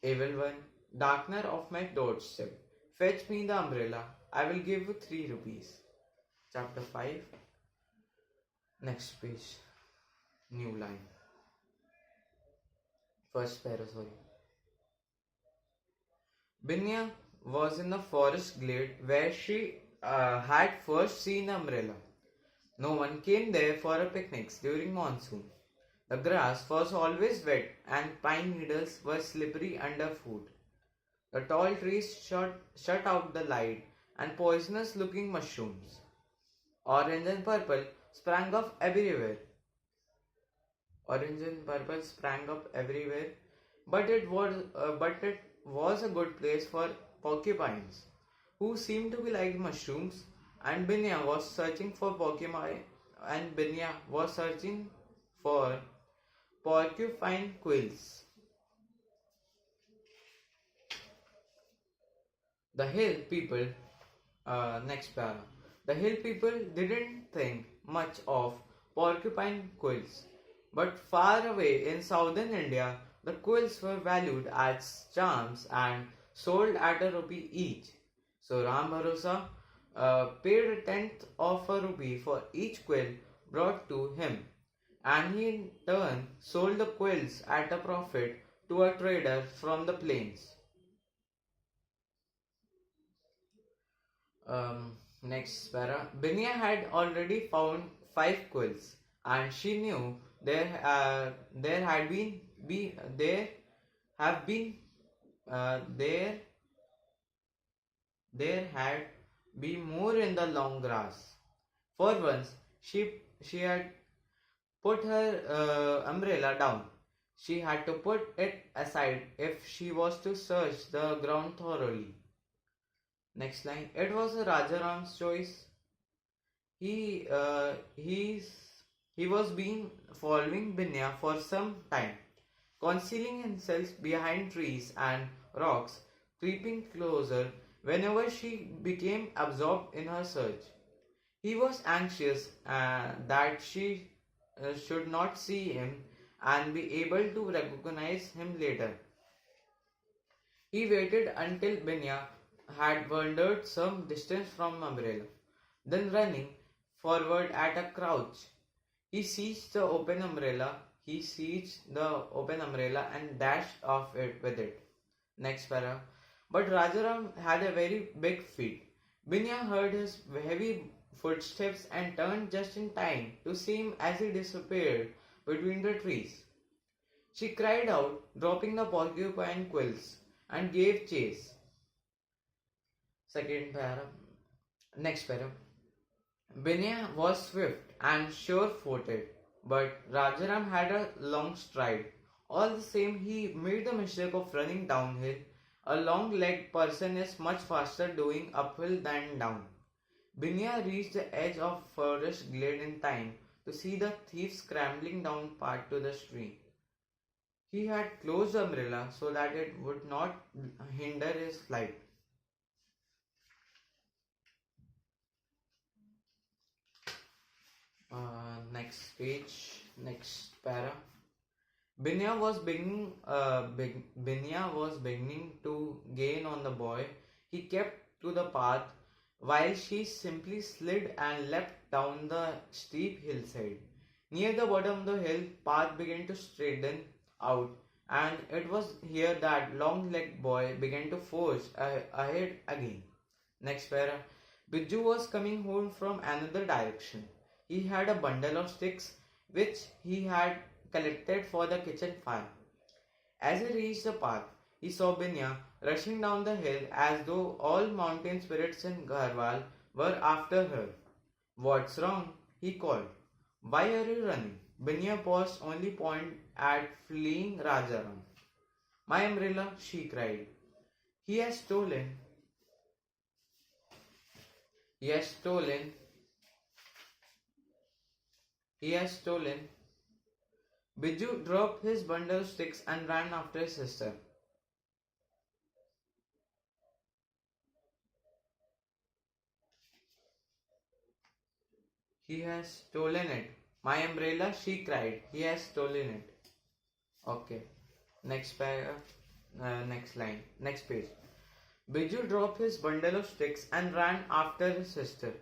Evil one, darkener of my doorstep. Fetch me the umbrella. I will give you 3 rupees. Chapter 5. Next page. New line. First para, sorry. Binya was in the forest glade where she had first seen the umbrella. No one came there for a picnic during monsoon. The grass was always wet and pine needles were slippery underfoot. The tall trees shut out the light and poisonous looking mushrooms. Orange and purple sprang up everywhere. Orange and purple sprang up everywhere, but it was a good place for porcupines, who seemed to be like mushrooms, and Binya was searching for porcupine quills. The hill people, next para. The hill people didn't think much of porcupine quills, but far away in southern India, the quills were valued as charms and sold at a rupee each. So Ram Bharosa paid a tenth of a rupee for each quill brought to him, and he in turn sold the quills at a profit to a trader from the plains. Next para. Binia had already found 5 quills, and she knew there had been be there have been there had been more in the long grass. For once, she had put her umbrella down. She had to put it aside if she was to search the ground thoroughly. Next line. It was Rajaram's choice. He was been following Binya for some time, concealing himself behind trees and rocks, creeping closer whenever she became absorbed in her search. He was anxious that she should not see him and be able to recognize him later. He waited until Binya had wandered some distance from Umbrella. Then running forward at a crouch, he seized the open umbrella and dashed off it with it. Next para. But Rajaram had a very big feet. Binya heard his heavy footsteps and turned just in time to see him as he disappeared between the trees. She cried out, dropping the porcupine quills, and gave chase. Second para. Next para. Binya was swift and sure-footed, but Rajaram had a long stride. All the same, he made the mistake of running downhill. A long-legged person is much faster doing uphill than down. Binya reached the edge of forest glade in time to see the thief scrambling down path to the stream. He had closed the umbrella so that it would not hinder his flight. Next page, next para. Binya was beginning to gain on the boy. He kept to the path while she simply slid and leapt down the steep hillside. Near the bottom of the hill, path began to straighten out, and it was here that long-legged boy began to forge ahead again. Next para. Biju was coming home from another direction. He had a bundle of sticks which he had collected for the kitchen fire. As he reached the path, he saw Binya rushing down the hill as though all mountain spirits in Garhwal were after her. "What's wrong?" he called. "Why are you running?" Binya paused only point at fleeing Rajaram. "My umbrella," she cried. He has stolen. He has stolen. He has stolen. Biju dropped his bundle of sticks and ran after his sister. "He has stolen it. My umbrella," she cried. "He has stolen it." Okay. Next paragraph. Next line. Next page. Biju dropped his bundle of sticks and ran after his sister.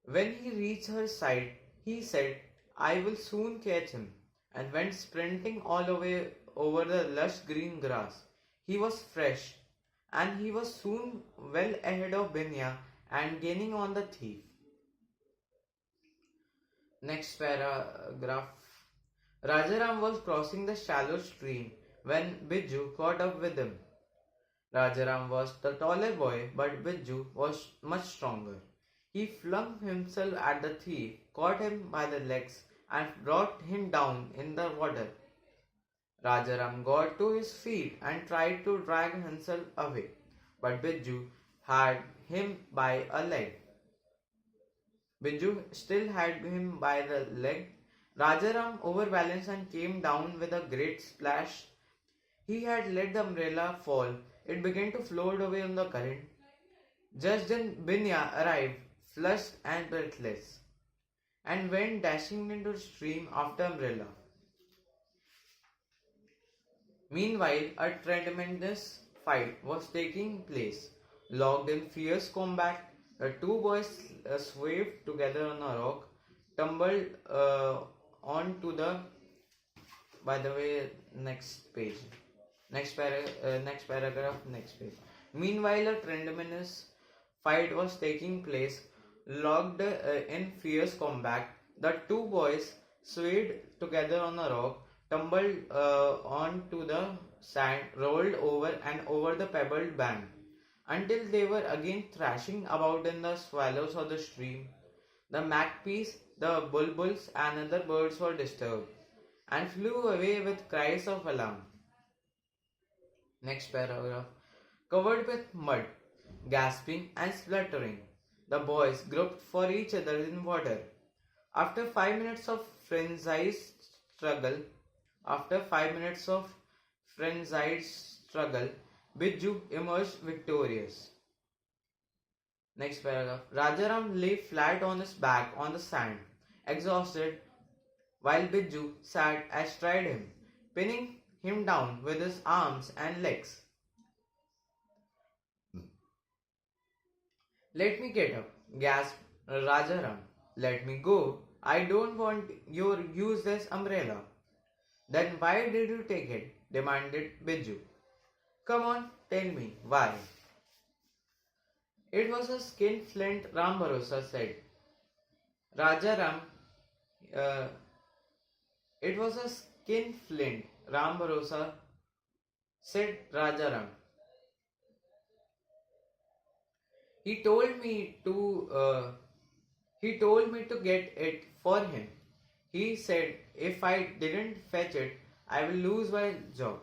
When he reached her side, he said, "I will soon catch him," and went sprinting all the way over the lush green grass. He was fresh, and he was soon well ahead of Binya and gaining on the thief. Next paragraph. Rajaram was crossing the shallow stream when Biju caught up with him. Rajaram was the taller boy, but Biju was much stronger. He flung himself at the thief, caught him by the legs, and brought him down in the water. Rajaram got to his feet and tried to drag himself away, but Biju had him by a leg. Biju still had him by the leg. Rajaram overbalanced and came down with a great splash. He had let the umbrella fall. It began to float away on the current. Just then Binya arrived, flushed and breathless, and went dashing into the stream after umbrella. Meanwhile, a tremendous fight was taking place. Locked in fierce combat, the two boys swayed together on a rock, tumbled onto the. By the way, next page. Next paragraph, next page. Meanwhile, a tremendous fight was taking place. Locked in fierce combat, the two boys swayed together on a rock, tumbled onto the sand, rolled over and over the pebbled bank, until they were again thrashing about in the swallows of the stream. The magpies, the bulbuls, and other birds were disturbed, and flew away with cries of alarm. Next paragraph. Covered with mud, gasping and spluttering, The boys groped for each other in water. After 5 minutes of frenzied struggle, after 5 minutes of frenzied struggle, Biju emerged victorious. Next paragraph. Rajaram lay flat on his back on the sand, exhausted, while Biju sat astride him, pinning him down with his arms and legs. Let me get up, gasped Rajaram. Let me go. I don't want your useless umbrella. Then why did you take it? Demanded Biju. Come on, tell me, why? It was a skin-flint, Ram Bharosa said. Rajaram, uh, it was a skin-flint, Ram Bharosa said Rajaram. He told me to get it for him. He said if I didn't fetch it, I will lose my job.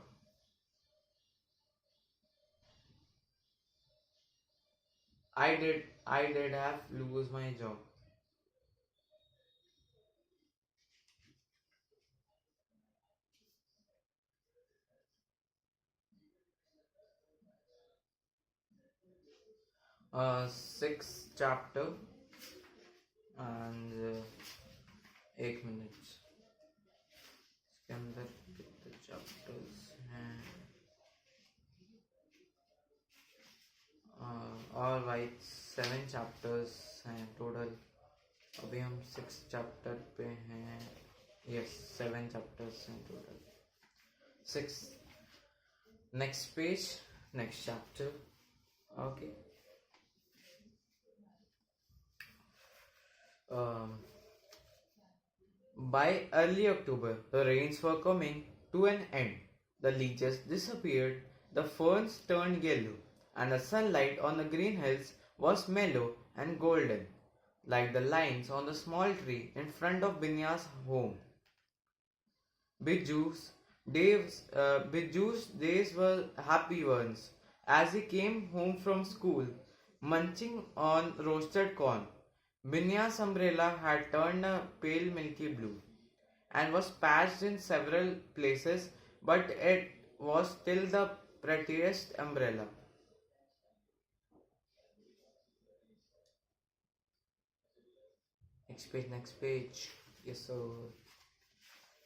I did have lose my job. Sixth chapter and 8 minutes. इसके अंदर कितने chapters हैं? Alright, 7 chapters हैं total. अभी हम 6th chapter पे हैं. Yes, 7 chapters हैं total. 6. Next page, next chapter. Okay. By early October, the rains were coming to an end. The leeches disappeared, the ferns turned yellow, and the sunlight on the green hills was mellow and golden, like the lines on the small tree in front of Binya's home. Biju's days were happy ones as he came home from school, munching on roasted corn. Binya's umbrella had turned a pale milky blue and was patched in several places, but it was still the prettiest umbrella. Next page. Yes, sir.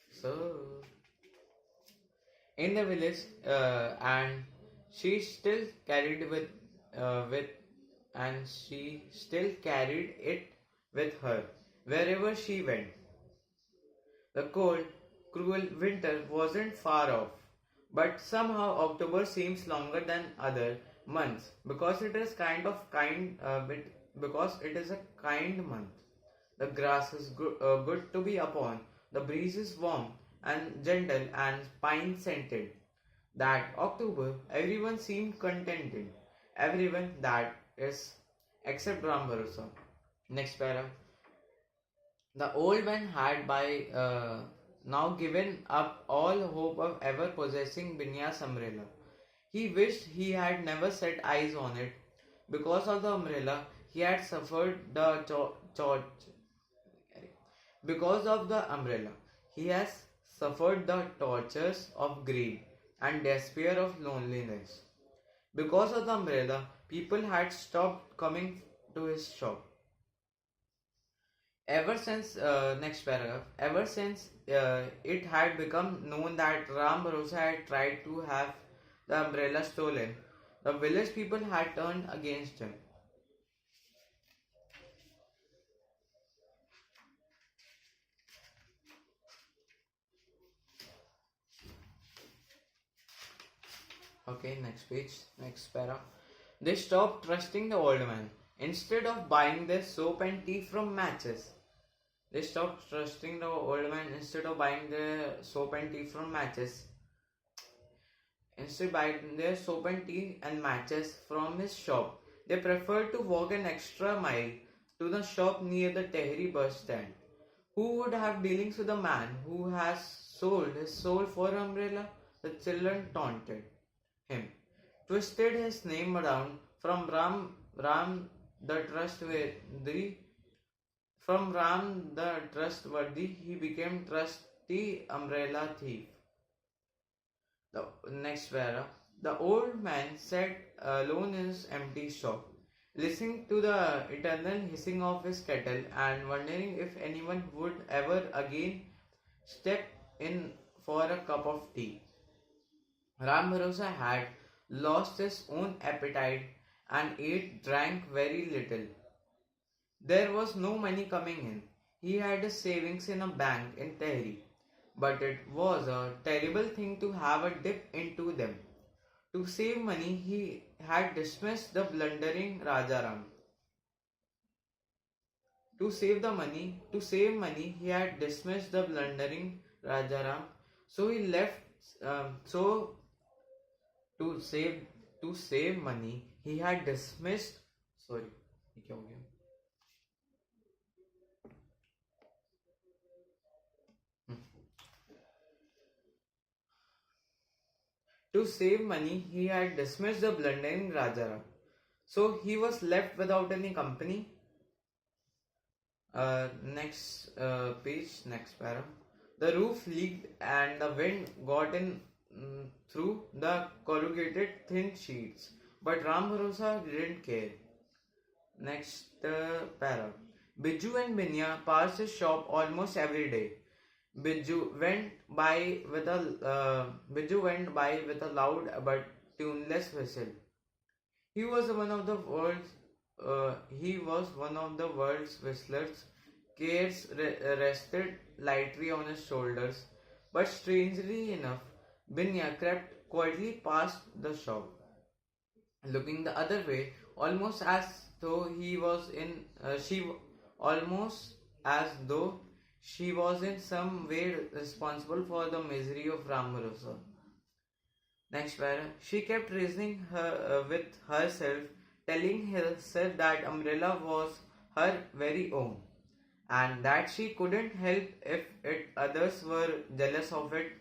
So, in the village, and she still carried with and she still carried it with her wherever she went. The cold, cruel winter wasn't far off, but somehow October seems longer than other months because it is because it is a kind month. The grass is good to be upon. The breeze is warm and gentle and pine scented. That October, everyone seemed contented. Everyone that is except Ram Bharosa. Next para. The old man had by now given up all hope of ever possessing Binya's umbrella. He wished he had never set eyes on it. Because of the umbrella, he had suffered the Because of the umbrella, he has suffered the tortures of grief and despair of loneliness. Because of the umbrella, people had stopped coming to his shop. Ever since it had become known that Ram Bharosa had tried to have the umbrella stolen, the village people had turned against him. Okay, next page, next para. They stopped trusting the old man. Instead of buying their soap and tea from matches, they stopped trusting the old man instead of buying their soap and tea from matches. Instead of buying their soap and tea and matches from his shop, they preferred to walk an extra mile to the shop near the Tehri bus stand. Who would have dealings with a man who has sold his soul for an umbrella? The children taunted him, twisted his name around from Ram the trustworthy from Ram the trustworthy, he became trusty umbrella thief. The next para. The old man sat alone in his empty shop, listening to the eternal hissing of his kettle and wondering if anyone would ever again step in for a cup of tea. Ram Bharosa had lost his own appetite and drank very little. There was no money coming in. He had his savings in a bank in Tehri, but it was a terrible thing to have a dip into them. To save money, he had dismissed the blundering Rajaram. To save money, he had dismissed the blundering Rajaram. So he left. So to save to save money, he had dismissed. Sorry, ये क्या हो गया? To save money, he had dismissed the blundering Rajaram. So he was left without any company. Next page, next para. The roof leaked and the wind got in through the corrugated thin sheets. But Ram Bharosa didn't care. Next para. Biju and Binya passed his shop almost every day. Biju went by with a loud but tuneless whistle. He was one of the world's whistlers. Cares rested lightly on his shoulders, but strangely enough, Binya crept quietly past the shop, looking the other way, almost as though she was in some way responsible for the misery of Ram Bharosa. Next para. She kept reasoning with herself, telling herself that umbrella was her very own, and that she couldn't help if others were jealous of it.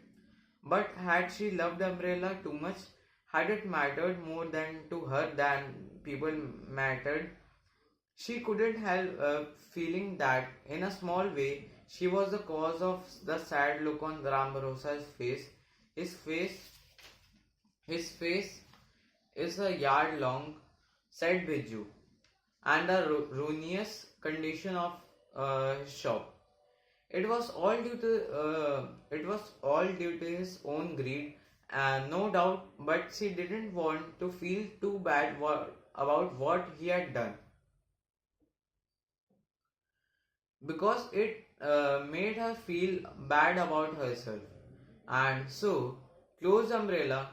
But had she loved umbrella too much? Had it mattered more to her than people mattered? She couldn't help feeling that, in a small way, she was the cause of the sad look on Ram Bharosa's face. His face His face is a yard long, said Biju, and the ruinous condition of his shop. It was all due to his own greed, and no doubt. But she didn't want to feel too bad about what he had done, because it made her feel bad about herself, and closed umbrella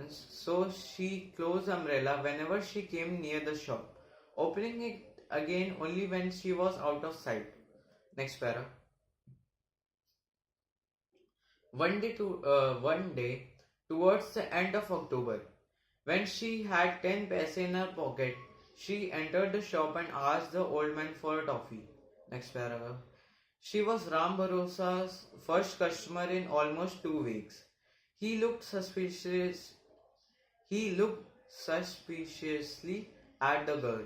so she closed umbrella whenever she came near the shop, opening it again only when she was out of sight. Next para. One day, towards the end of October, when she had 10 paise in her pocket, she entered the shop and asked the old man for a toffee. Next paragraph. She was Ram Bharosa's first customer in almost 2 weeks. He looked suspicious. He looked suspiciously at the girl.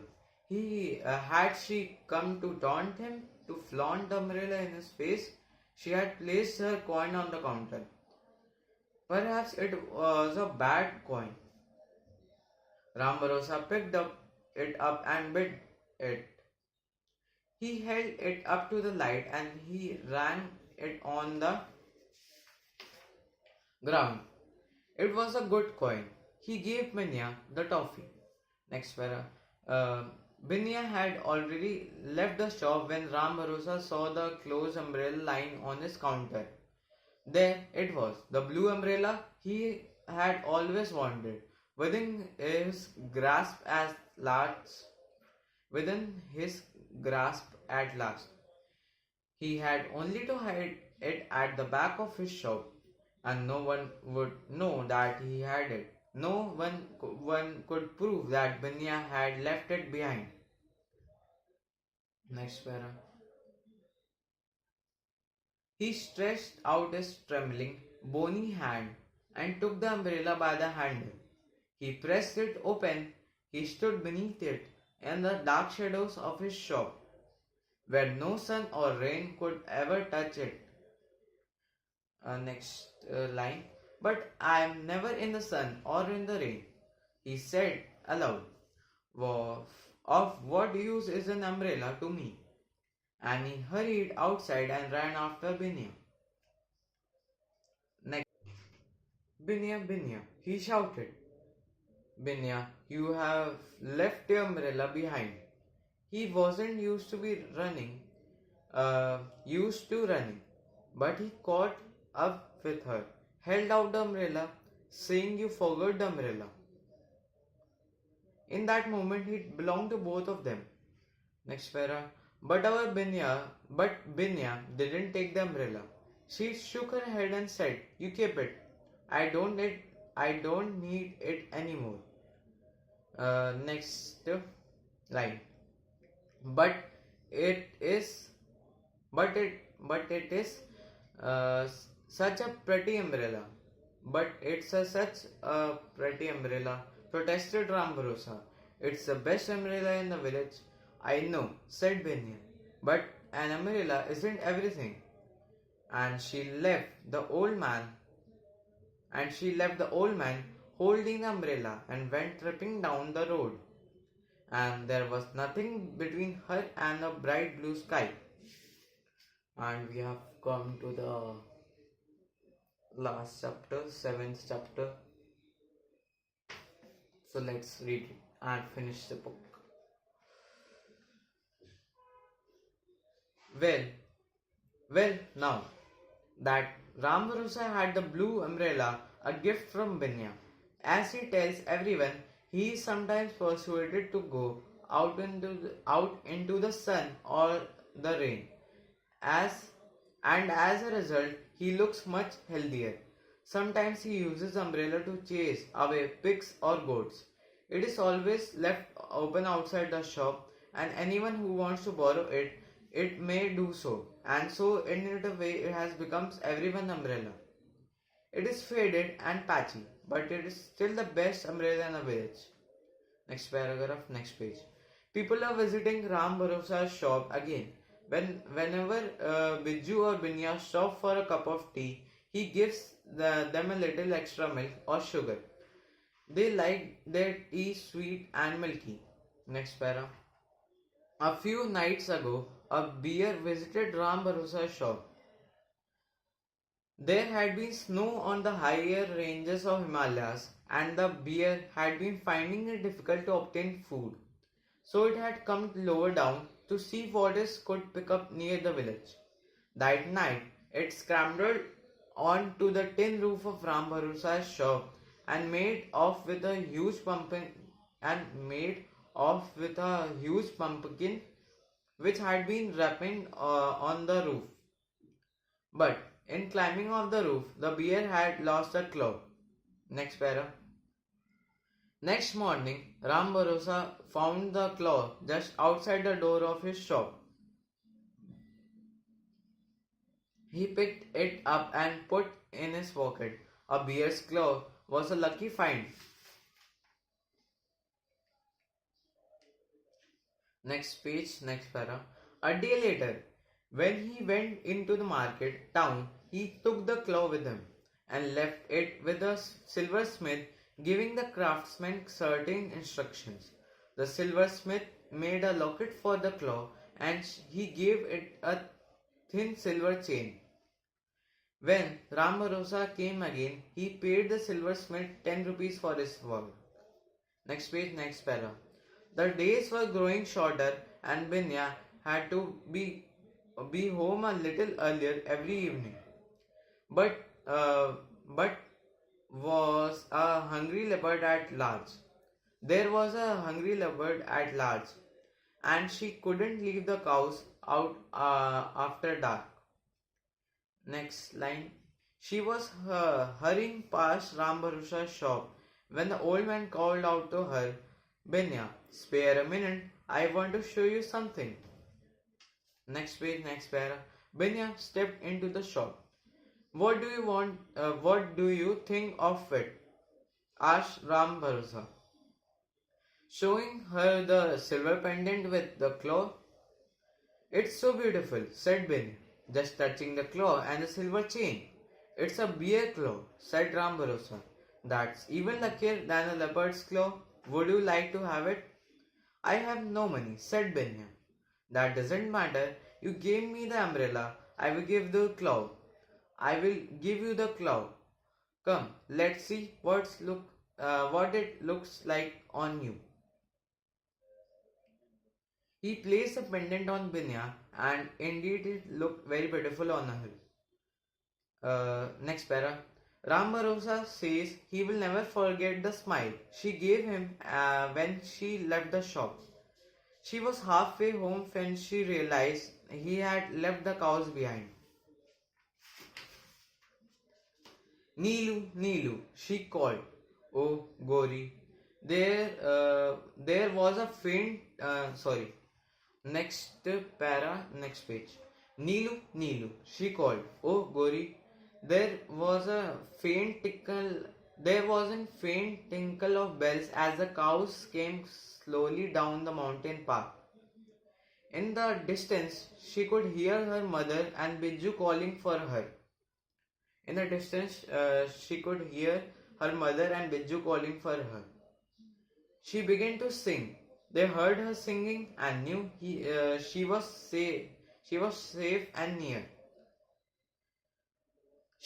Had she come to taunt him, to flaunt the umbrella in his face? She had placed her coin on the counter. Perhaps it was a bad coin. Ram Bharosa picked it up and bit it. He held it up to the light and he rang it on the ground. It was a good coin. He gave Binya the toffee. Next para. Binya had already left the shop when Ram Bharosa saw the closed umbrella lying on his counter. There it was, the blue umbrella he had always wanted, within his grasp at last. Within his grasp at last. He had only to hide it at the back of his shop, and no one would know that he had it. No one could prove that Binya had left it behind. Next para. He stretched out his trembling, bony hand and took the umbrella by the handle. He pressed it open. He stood beneath it, in the dark shadows of his shop, where no sun or rain could ever touch it. Next line. But I am never in the sun or in the rain, he said aloud. Of what use is an umbrella to me? And he hurried outside and ran after Binya. Next, Binya, Binya, he shouted. Binya, you have left the umbrella behind. He wasn't used to running, but he caught up with her, held out the umbrella, saying, "You forgot the umbrella." In that moment, it belonged to both of them. Next para. But Binya didn't take the umbrella. She shook her head and said, "You keep it. I don't need, I don't need it anymore." Next line. But it is, but it is uh, such a pretty umbrella. But it's such a pretty umbrella, protested Ram Bharosa. "It's the best umbrella in the village." "I know," said Benya, "but an umbrella isn't everything." And she left the old man holding the umbrella and went tripping down the road. And there was nothing between her and the bright blue sky. And we have come to the last chapter, seventh chapter. So let's read it and finish the book. Well, now that Ram Bharosa had the blue umbrella, a gift from Binya. As he tells everyone, he is sometimes persuaded to go out into the sun or the rain. As a result, he looks much healthier. Sometimes he uses umbrella to chase away pigs or goats. It is always left open outside the shop, and anyone who wants to borrow it, it may do so. And so, in a way, it has become everyone's umbrella. It is faded and patchy, but it is still the best umbrella in the village. Next paragraph, next page. People are visiting Ram Bharosa's shop again. Whenever Biju or Binya stop for a cup of tea, he gives them a little extra milk or sugar. They like their tea sweet and milky. Next para. A few nights ago, a bear visited Ram Bharosa's shop. There had been snow on the higher ranges of Himalayas, and the bear had been finding it difficult to obtain food. So it had come lower down to see what it could pick up near the village. That night, it scrambled on to the tin roof of Ram Bharosa's shop and made off with a huge pumpkin which had been ripened on the roof. But in climbing off the roof, the bear had lost a claw. Next para. Next morning, Ram Bharosa found the claw just outside the door of his shop. He picked it up and put in his pocket. A bear's claw was a lucky find. Next page, next para. A day later, when he went into the market town, he took the claw with him and left it with a silversmith, giving the craftsman certain instructions. The silversmith made a locket for the claw and he gave it a thin silver chain. When Ram Bharosa came again, he paid the silversmith 10 rupees for his work. Next page, next para. The days were growing shorter and Binya had to be home a little earlier every evening. But was a hungry leopard at large. There was a hungry leopard at large, and she couldn't leave the cows out after dark. Next line. She was hurrying past Ram Bharosa's shop when the old man called out to her, "Binya, spare a minute. I want to show you something." Next page, next para. Binya stepped into the shop. "What do you want? What do you think of it?" asked Ram Bharosa. showing her the silver pendant with the claw. "It's so beautiful," said Benny, just touching the claw and the silver chain. "It's a bear claw," said Rambarosa. "That's even luckier than a leopard's claw. Would you like to have it?" "I have no money," said Benya. "That doesn't matter. You gave me the umbrella. I will give the claw. I will give you the claw. Come, let's see what it looks like on you." He placed a pendant on Binya, and indeed it looked very beautiful on her. Next para. Rambarosa says he will never forget the smile she gave him when she left the shop. She was halfway home when she realized he had left the cows behind. "Neelu, Neelu," she called. "Oh, Gori." There was a faint, sorry. Next para, next page. "Neelu, Neelu," she called. "Oh, Gori." There was a faint tinkle. There was a faint tinkle of bells as the cows came slowly down the mountain path. In the distance, she could hear her mother and Biju calling for her. In the distance, she could hear her mother and Biju calling for her. She began to sing. They heard her singing and knew she was safe. She was safe and near.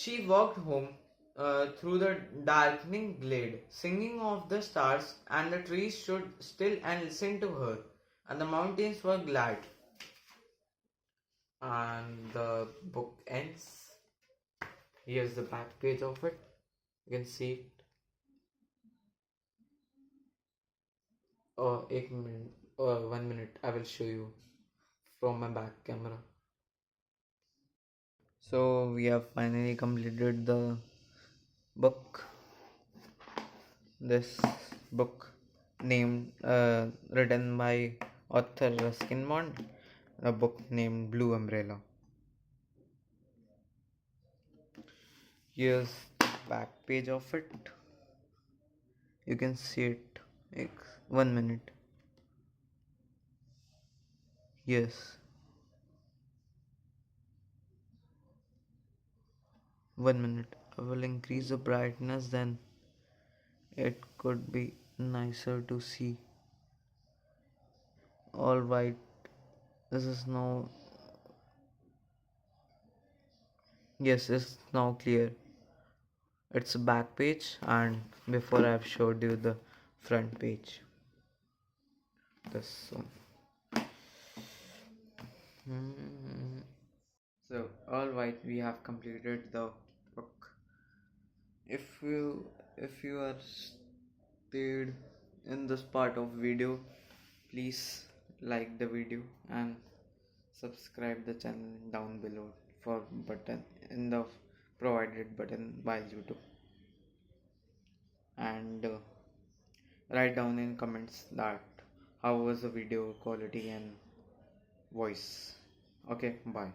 She walked home through the darkening glade, singing of the stars, and the trees stood still and listened to her, and the mountains were glad. And the book ends. Here's the back page of it. You can see it. Oh, 1 minute. 1 minute. I will show you from my back camera. So we have finally completed the book. This book named written by author Ruskin, a book named Blue Umbrella. Here's the back page of it. You can see it. 1 minute. Yes. 1 minute. I will increase the brightness, then it could be nicer to see. Alright. This is now. Yes, it's now clear. It's a back page, and before I've showed you the front page. This one. So, alright, we have completed the book. If you are stayed in this part of video, please like the video and subscribe the channel down below for button in the provided button by YouTube, and write down in comments that how was the video quality and voice. Okay, bye.